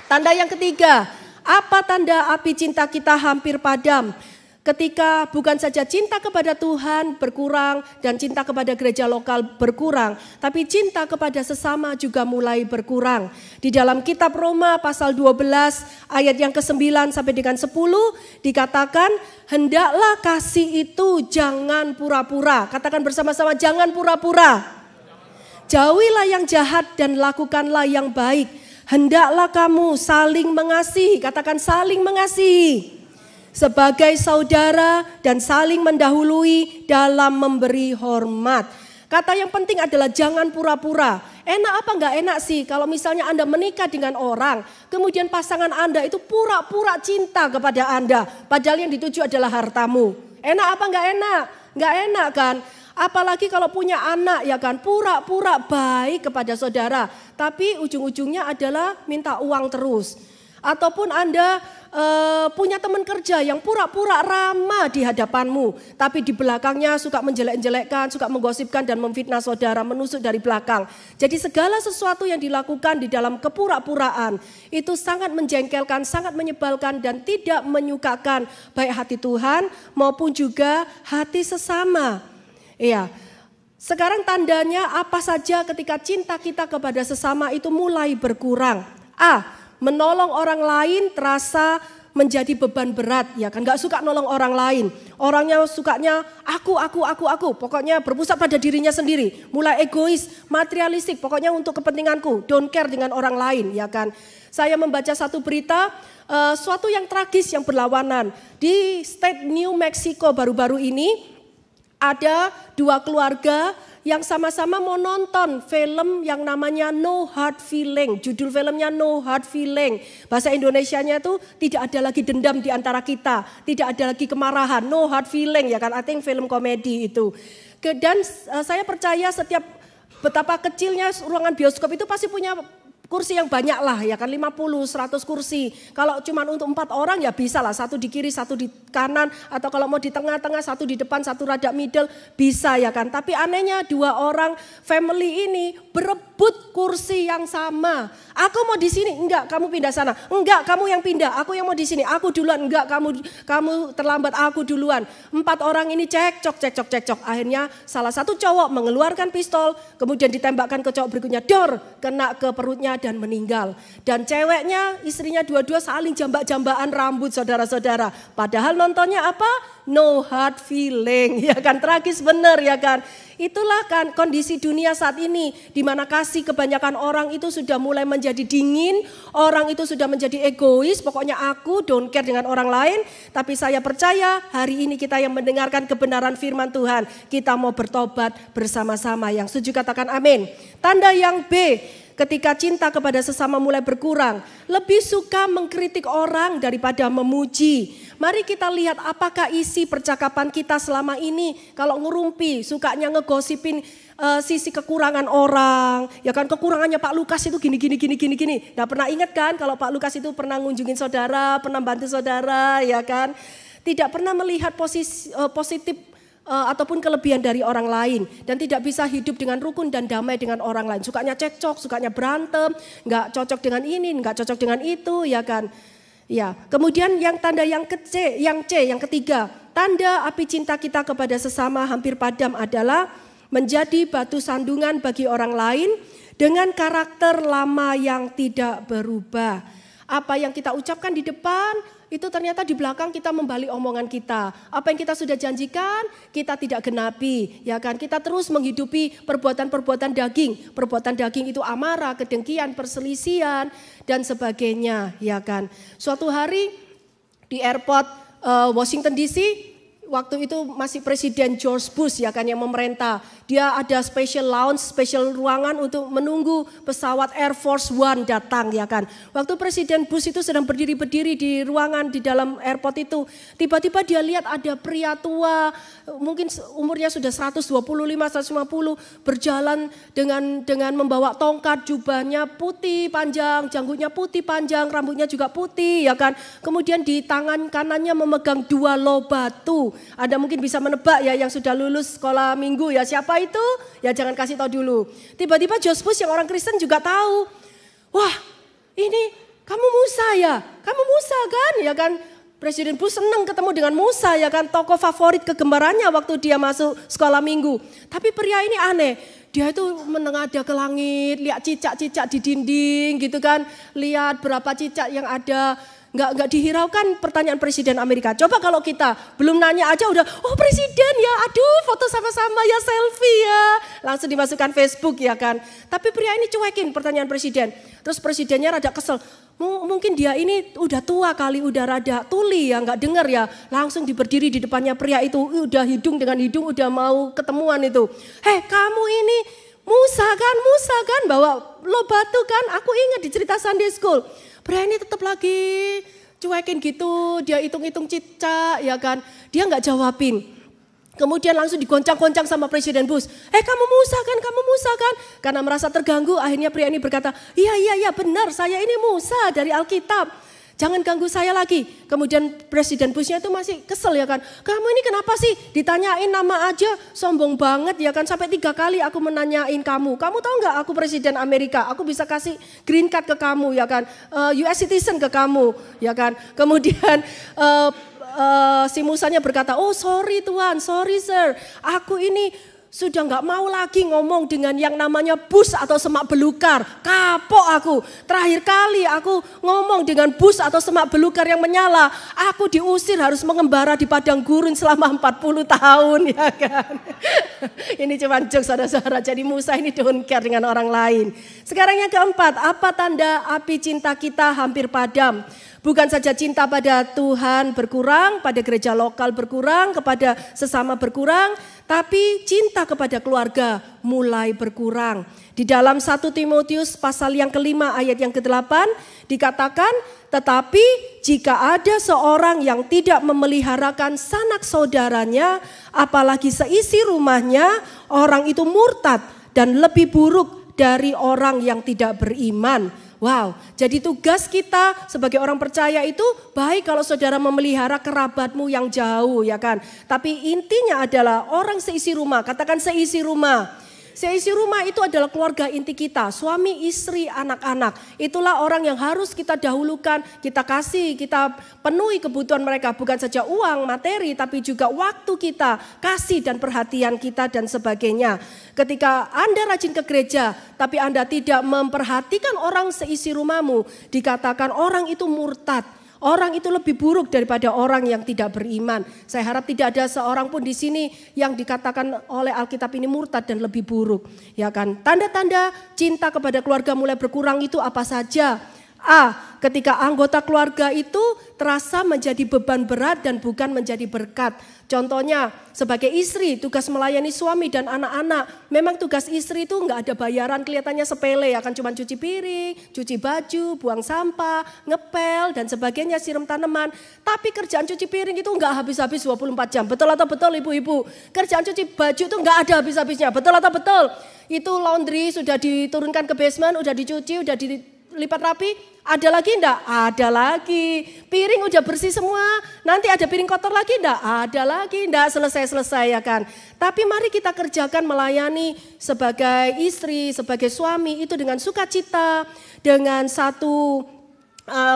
Tanda yang ketiga, apa tanda api cinta kita hampir padam? Ketika bukan saja cinta kepada Tuhan berkurang dan cinta kepada gereja lokal berkurang, tapi cinta kepada sesama juga mulai berkurang. Di dalam kitab Roma pasal 12 ayat yang ke-9 sampai dengan 10 dikatakan, hendaklah kasih itu jangan pura-pura. Katakan bersama-sama, jangan pura-pura. Jauhilah yang jahat dan lakukanlah yang baik. Hendaklah kamu saling mengasihi. Katakan saling mengasihi. Sebagai saudara dan saling mendahului dalam memberi hormat. Kata yang penting adalah jangan pura-pura. Enak apa enggak enak sih kalau misalnya Anda menikah dengan orang, kemudian pasangan Anda itu pura-pura cinta kepada Anda, padahal yang dituju adalah hartamu. Enak apa enggak enak? Enggak enak kan? Apalagi kalau punya anak ya kan, pura-pura baik kepada saudara, tapi ujung-ujungnya adalah minta uang terus. Ataupun Anda punya teman kerja yang pura-pura ramah di hadapanmu, tapi di belakangnya suka menjelek-jelekkan, suka menggosipkan dan memfitnah saudara, menusuk dari belakang. Jadi segala sesuatu yang dilakukan di dalam kepura-puraan itu sangat menjengkelkan, sangat menyebalkan dan tidak menyukakan baik hati Tuhan maupun juga hati sesama. Iya. Sekarang tandanya apa saja ketika cinta kita kepada sesama itu mulai berkurang? A, menolong orang lain terasa menjadi beban berat, ya kan, gak suka nolong orang lain. Orangnya sukanya aku, pokoknya berpusat pada dirinya sendiri. Mulai egois, materialistik, pokoknya untuk kepentinganku, don't care dengan orang lain, ya kan. Saya membaca satu berita, suatu yang tragis yang berlawanan. Di state New Mexico baru-baru ini, ada 2 keluarga yang sama-sama mau nonton film yang namanya No Hard Feeling. Judul filmnya No Hard Feeling. Bahasa Indonesianya itu tidak ada lagi dendam di antara kita. Tidak ada lagi kemarahan. No Hard Feeling, ya kan. I think film komedi itu. Dan saya percaya setiap betapa kecilnya ruangan bioskop itu pasti punya kursi yang banyak lah, ya kan, 50, 100 kursi. Kalau cuma untuk 4 orang ya bisa lah, 1 di kiri, 1 di kanan, atau kalau mau di tengah-tengah, 1 di depan, 1 rada middle, bisa, ya kan. Tapi anehnya 2 orang family ini berebut kursi yang sama. Aku mau di sini, enggak, kamu pindah sana. Enggak, kamu yang pindah, aku yang mau di sini. Aku duluan, enggak, kamu terlambat, aku duluan. 4 orang ini cekcok. Akhirnya salah satu cowok mengeluarkan pistol, kemudian ditembakkan ke cowok berikutnya, dor, kena ke perutnya dan meninggal. Dan ceweknya, istrinya dua-dua saling jambak-jambakan rambut, saudara-saudara. Padahal nontonnya apa? no hard feeling, ya kan, tragis bener ya kan. Itulah kan kondisi dunia saat ini, di mana kasih kebanyakan orang itu sudah mulai menjadi dingin, orang itu sudah menjadi egois, pokoknya aku don't care dengan orang lain. Tapi saya percaya hari ini kita yang mendengarkan kebenaran firman Tuhan, kita mau bertobat bersama-sama. Yang setuju katakan amin. Tanda yang B, ketika cinta kepada sesama mulai berkurang, lebih suka mengkritik orang daripada memuji. Mari kita lihat apakah isi percakapan kita selama ini. Kalau ngerumpi, sukanya ngegosipin sisi kekurangan orang. Ya kan, kekurangannya Pak Lukas itu gini. Nah, pernah ingat kan kalau Pak Lukas itu pernah ngunjungin saudara, pernah bantu saudara, ya kan. Tidak pernah melihat positif ataupun kelebihan dari orang lain. Dan tidak bisa hidup dengan rukun dan damai dengan orang lain. Sukanya cekcok, sukanya berantem, nggak cocok dengan ini, nggak cocok dengan itu, ya kan. Ya, kemudian yang tanda yang C, yang ketiga, tanda api cinta kita kepada sesama hampir padam adalah menjadi batu sandungan bagi orang lain dengan karakter lama yang tidak berubah. Apa yang kita ucapkan di depan, itu ternyata di belakang kita membalik omongan kita. Apa yang kita sudah janjikan, kita tidak genapi. Ya kan, kita terus menghidupi perbuatan-perbuatan daging. Perbuatan daging itu amarah, kedengkian, perselisihan, dan sebagainya. Ya kan, suatu hari di airport Washington DC, waktu itu masih Presiden George Bush ya kan yang memerintah. Dia ada special lounge, special ruangan untuk menunggu pesawat Air Force One datang ya kan. Waktu Presiden Bush itu sedang berdiri-berdiri di ruangan di dalam airport itu. Tiba-tiba dia lihat ada pria tua, mungkin umurnya sudah 125, 150, berjalan dengan membawa tongkat, jubahnya putih panjang, janggutnya putih panjang, rambutnya juga putih ya kan. Kemudian di tangan kanannya memegang 2 loh batu. Anda mungkin bisa menebak ya yang sudah lulus sekolah minggu ya, siapa itu? Ya jangan kasih tahu dulu. Tiba-tiba George Bush yang orang Kristen juga tahu. Wah, ini kamu Musa ya? Kamu Musa kan? Ya kan? Presiden Bush senang ketemu dengan Musa ya kan, tokoh favorit kegemarannya waktu dia masuk sekolah minggu. Tapi pria ini aneh. Dia itu menengadah ke langit, lihat cicak-cicak di dinding gitu kan. Lihat berapa cicak yang ada. Nggak dihiraukan pertanyaan Presiden Amerika. Coba kalau kita belum nanya aja udah, oh Presiden ya, aduh foto sama-sama ya, selfie ya. Langsung dimasukkan Facebook ya kan. Tapi pria ini cuekin pertanyaan Presiden. Terus Presidennya rada kesel. Mungkin dia ini udah tua kali, udah rada tuli ya, nggak dengar ya. Langsung berdiri di depannya pria itu, udah hidung dengan hidung, udah mau ketemuan itu. Hei kamu ini Musa kan, bawa lo batu kan, aku ingat di cerita Sunday School. Pria ini tetap lagi cuekin gitu, dia hitung-hitung cicak ya kan. Dia nggak jawabin. Kemudian langsung digoncang-goncang sama Presiden Bush. Kamu Musa kan? Karena merasa terganggu akhirnya pria ini berkata, iya benar, saya ini Musa dari Alkitab. Jangan ganggu saya lagi. Kemudian Presiden Bushnya itu masih kesel ya kan. Kamu ini kenapa sih ditanyain nama aja sombong banget ya kan. Sampai 3 kali aku menanyain kamu. Kamu tahu nggak aku Presiden Amerika. Aku bisa kasih green card ke kamu ya kan. US citizen ke kamu ya kan. Kemudian si Musanya berkata, oh sorry Tuhan, sorry sir. Aku ini sudah nggak mau lagi ngomong dengan yang namanya bus atau semak belukar. Kapok aku. Terakhir kali aku ngomong dengan bus atau semak belukar yang menyala. Aku diusir harus mengembara di padang gurun selama 40 tahun ya kan. Ini cuma jokes saudara-saudara. Jadi Musa ini don't care dengan orang lain. Sekarang yang keempat, apa tanda api cinta kita hampir padam? Bukan saja cinta pada Tuhan berkurang, pada gereja lokal berkurang, kepada sesama berkurang, tapi cinta kepada keluarga mulai berkurang. Di dalam 1 Timotius pasal yang ke-5 ayat yang ke-8 dikatakan, tetapi jika ada seorang yang tidak memeliharakan sanak saudaranya, apalagi seisi rumahnya, orang itu murtad dan lebih buruk dari orang yang tidak beriman. Wow, jadi tugas kita sebagai orang percaya itu baik kalau saudara memelihara kerabatmu yang jauh ya kan. Tapi intinya adalah orang seisi rumah, katakan seisi rumah. Seisi rumah itu adalah keluarga inti kita, suami, istri, anak-anak. Itulah orang yang harus kita dahulukan, kita kasih, kita penuhi kebutuhan mereka. Bukan saja uang, materi, tapi juga waktu kita, kasih dan perhatian kita dan sebagainya. Ketika Anda rajin ke gereja, tapi Anda tidak memperhatikan orang seisi rumahmu, dikatakan orang itu murtad. Orang itu lebih buruk daripada orang yang tidak beriman. Saya harap tidak ada seorang pun di sini yang dikatakan oleh Alkitab ini murtad dan lebih buruk. Ya kan? Tanda-tanda cinta kepada keluarga mulai berkurang itu apa saja? A. Ketika anggota keluarga itu terasa menjadi beban berat dan bukan menjadi berkat. Contohnya sebagai istri tugas melayani suami dan anak-anak. Memang tugas istri itu enggak ada bayaran, kelihatannya sepele, akan cuma cuci piring, cuci baju, buang sampah, ngepel dan sebagainya, siram tanaman. Tapi kerjaan cuci piring itu enggak habis-habis 24 jam. Betul atau betul ibu-ibu? Kerjaan cuci baju itu enggak ada habis-habisnya. Betul atau betul? Itu laundry sudah diturunkan ke basement, udah dicuci, udah dilipat rapi. Ada lagi enggak? Ada lagi. Piring udah bersih semua. Nanti ada piring kotor lagi enggak? Ada lagi. Enggak selesai-selesai ya kan. Tapi mari kita kerjakan melayani sebagai istri, sebagai suami itu dengan sukacita. Dengan satu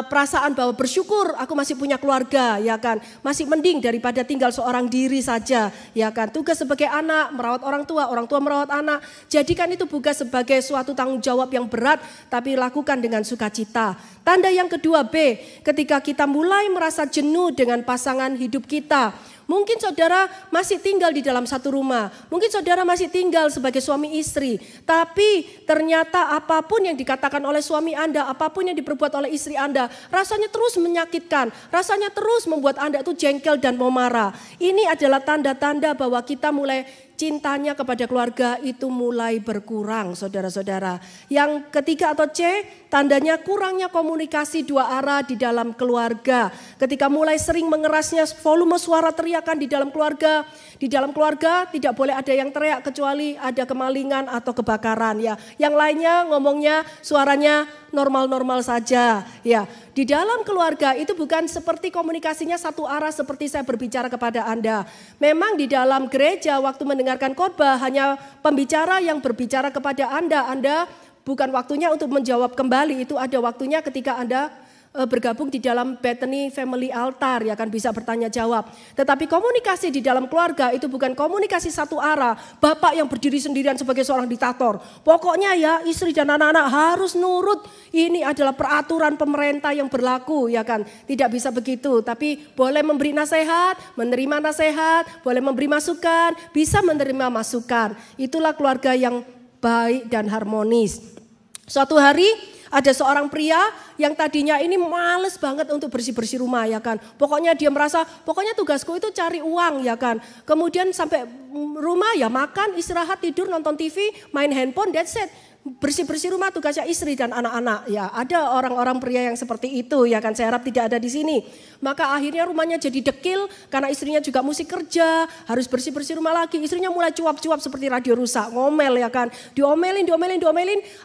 perasaan bahwa bersyukur aku masih punya keluarga ya kan. Masih mending daripada tinggal seorang diri saja ya kan. Tugas sebagai anak, merawat orang tua merawat anak. Jadikan itu bukan sebagai suatu tanggung jawab yang berat, tapi lakukan dengan sukacita. Tanda yang kedua B, ketika kita mulai merasa jenuh dengan pasangan hidup kita. Mungkin saudara masih tinggal di dalam satu rumah, mungkin saudara masih tinggal sebagai suami istri, tapi ternyata apapun yang dikatakan oleh suami Anda, apapun yang diperbuat oleh istri Anda, rasanya terus menyakitkan, rasanya terus membuat Anda itu jengkel dan mau marah. Ini adalah tanda-tanda bahwa kita mulai cintanya kepada keluarga itu mulai berkurang, saudara-saudara. Yang ketiga atau C, tandanya kurangnya komunikasi dua arah di dalam keluarga. Ketika mulai sering mengerasnya volume suara teriakan di dalam keluarga. Di dalam keluarga tidak boleh ada yang teriak kecuali ada kemalingan atau kebakaran ya. Yang lainnya ngomongnya suaranya normal-normal saja ya. Di dalam keluarga itu bukan seperti komunikasinya satu arah seperti saya berbicara kepada Anda. Memang di dalam gereja waktu mendengarkan khotbah hanya pembicara yang berbicara kepada Anda. Anda bukan waktunya untuk menjawab kembali, itu ada waktunya ketika Anda bergabung di dalam Bethany Family Altar ya kan bisa bertanya jawab. Tetapi komunikasi di dalam keluarga itu bukan komunikasi satu arah. Bapak yang berdiri sendirian sebagai seorang diktator. Pokoknya ya istri dan anak-anak harus nurut. Ini adalah peraturan pemerintah yang berlaku ya kan. Tidak bisa begitu, tapi boleh memberi nasihat, menerima nasihat, boleh memberi masukan, bisa menerima masukan. Itulah keluarga yang baik dan harmonis. Suatu hari ada seorang pria yang tadinya ini males banget untuk bersih-bersih rumah ya kan. Pokoknya dia merasa, pokoknya tugasku itu cari uang ya kan. Kemudian sampai rumah ya makan, istirahat, tidur, nonton TV, main handphone, that's it. Bersih-bersih rumah tugasnya istri dan anak-anak. Ya, ada orang-orang pria yang seperti itu ya kan. Saya harap tidak ada di sini. Maka akhirnya rumahnya jadi dekil karena istrinya juga mesti kerja, harus bersih-bersih rumah lagi. Istrinya mulai cuap-cuap seperti radio rusak, ngomel ya kan. Diomelin.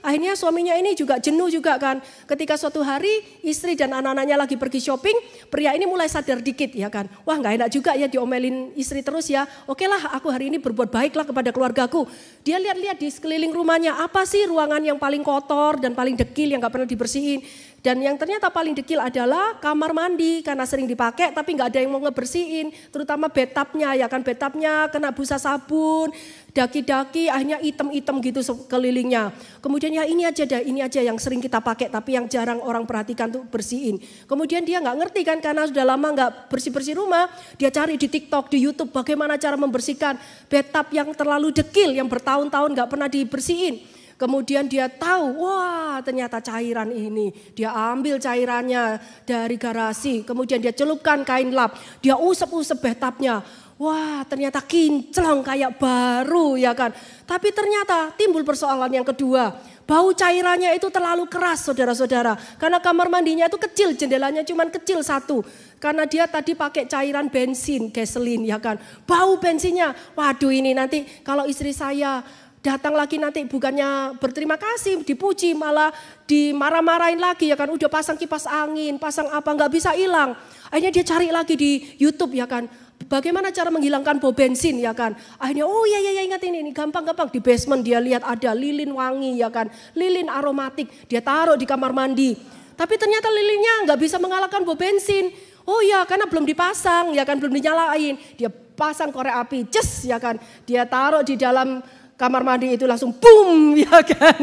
Akhirnya suaminya ini juga jenuh juga kan. Ketika suatu hari istri dan anak-anaknya lagi pergi shopping, pria ini mulai sadar dikit ya kan. Wah, nggak enak juga ya diomelin istri terus ya. Oke lah, aku hari ini berbuat baiklah kepada keluargaku. Dia lihat-lihat di sekeliling rumahnya, apa sih ruangan yang paling kotor dan paling dekil yang gak pernah dibersihin. Dan yang ternyata paling dekil adalah kamar mandi karena sering dipakai tapi gak ada yang mau ngebersihin. Terutama bathtubnya ya kan, bathtubnya kena busa sabun, daki-daki akhirnya hitam-hitam gitu sekelilingnya. Kemudian ya ini aja yang sering kita pakai tapi yang jarang orang perhatikan tuh bersihin. Kemudian dia gak ngerti kan karena sudah lama gak bersih-bersih rumah. Dia cari di TikTok, di YouTube bagaimana cara membersihkan bathtub yang terlalu dekil yang bertahun-tahun gak pernah dibersihin. Kemudian dia tahu, wah ternyata cairan ini. Dia ambil cairannya dari garasi, kemudian dia celupkan kain lap. Dia usap-usap bathtubnya. Wah ternyata kinclong kayak baru ya kan. Tapi ternyata timbul persoalan yang kedua. Bau cairannya itu terlalu keras saudara-saudara. Karena kamar mandinya itu kecil, jendelanya cuma kecil satu. Karena dia tadi pakai cairan bensin, gasolin ya kan. Bau bensinnya, waduh ini nanti kalau istri saya datang lagi nanti bukannya berterima kasih, dipuji malah dimarah-marahin lagi ya kan. Udah pasang kipas angin, pasang apa nggak bisa hilang. Akhirnya dia cari lagi di YouTube ya kan. Bagaimana cara menghilangkan bau bensin ya kan. Akhirnya oh ya ingat ini gampang-gampang. Di basement dia lihat ada lilin wangi ya kan. Lilin aromatik dia taruh di kamar mandi. Tapi ternyata lilinnya nggak bisa mengalahkan bau bensin. Oh ya karena belum dipasang ya kan, belum dinyalain. Dia pasang korek api, ces ya kan. Dia taruh di dalam kamar mandi itu langsung boom, ya kan.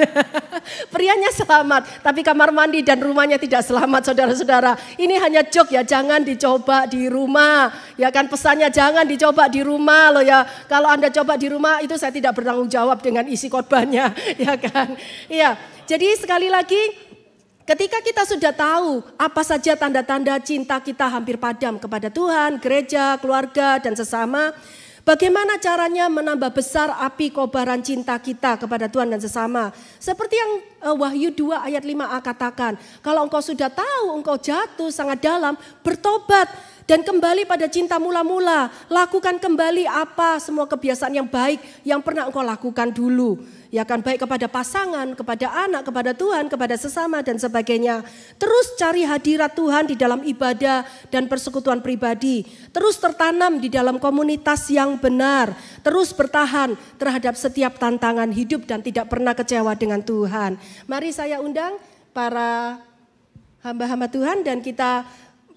Prianya selamat, tapi kamar mandi dan rumahnya tidak selamat, saudara-saudara. Ini hanya joke ya, jangan dicoba di rumah. Ya kan, pesannya jangan dicoba di rumah loh ya. Kalau Anda coba di rumah itu saya tidak bertanggung jawab dengan isi khotbahnya, ya kan. Iya, jadi sekali lagi ketika kita sudah tahu apa saja tanda-tanda cinta kita hampir padam kepada Tuhan, gereja, keluarga, dan sesama, bagaimana caranya menambah besar api kobaran cinta kita kepada Tuhan dan sesama? Seperti yang Wahyu 2 ayat 5a katakan, kalau engkau sudah tahu engkau jatuh sangat dalam, bertobat dan kembali pada cinta mula-mula. Lakukan kembali apa semua kebiasaan yang baik yang pernah engkau lakukan dulu. Ya kan, baik kepada pasangan, kepada anak, kepada Tuhan, kepada sesama dan sebagainya. Terus cari hadirat Tuhan di dalam ibadah dan persekutuan pribadi. Terus tertanam di dalam komunitas yang benar. Terus bertahan terhadap setiap tantangan hidup dan tidak pernah kecewa dengan Tuhan. Mari saya undang para hamba-hamba Tuhan dan kita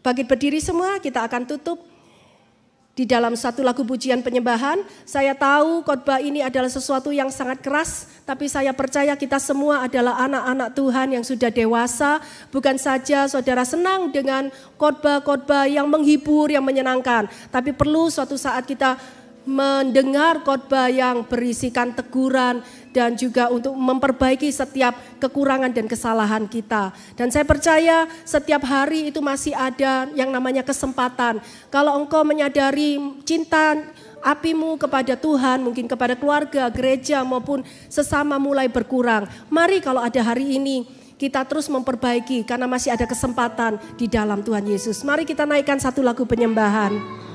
bangkit berdiri semua, kita akan tutup di dalam satu lagu pujian penyembahan. Saya tahu khotbah ini adalah sesuatu yang sangat keras, tapi saya percaya kita semua adalah anak-anak Tuhan yang sudah dewasa. Bukan saja saudara senang dengan khotbah-khotbah yang menghibur, yang menyenangkan, tapi perlu suatu saat kita mendengar khotbah yang berisikan teguran dan juga untuk memperbaiki setiap kekurangan dan kesalahan kita. Dan saya percaya setiap hari itu masih ada yang namanya kesempatan. Kalau engkau menyadari cinta apimu kepada Tuhan, mungkin kepada keluarga, gereja maupun sesama mulai berkurang. Mari kalau ada hari ini kita terus memperbaiki karena masih ada kesempatan di dalam Tuhan Yesus. Mari kita naikkan satu lagu penyembahan.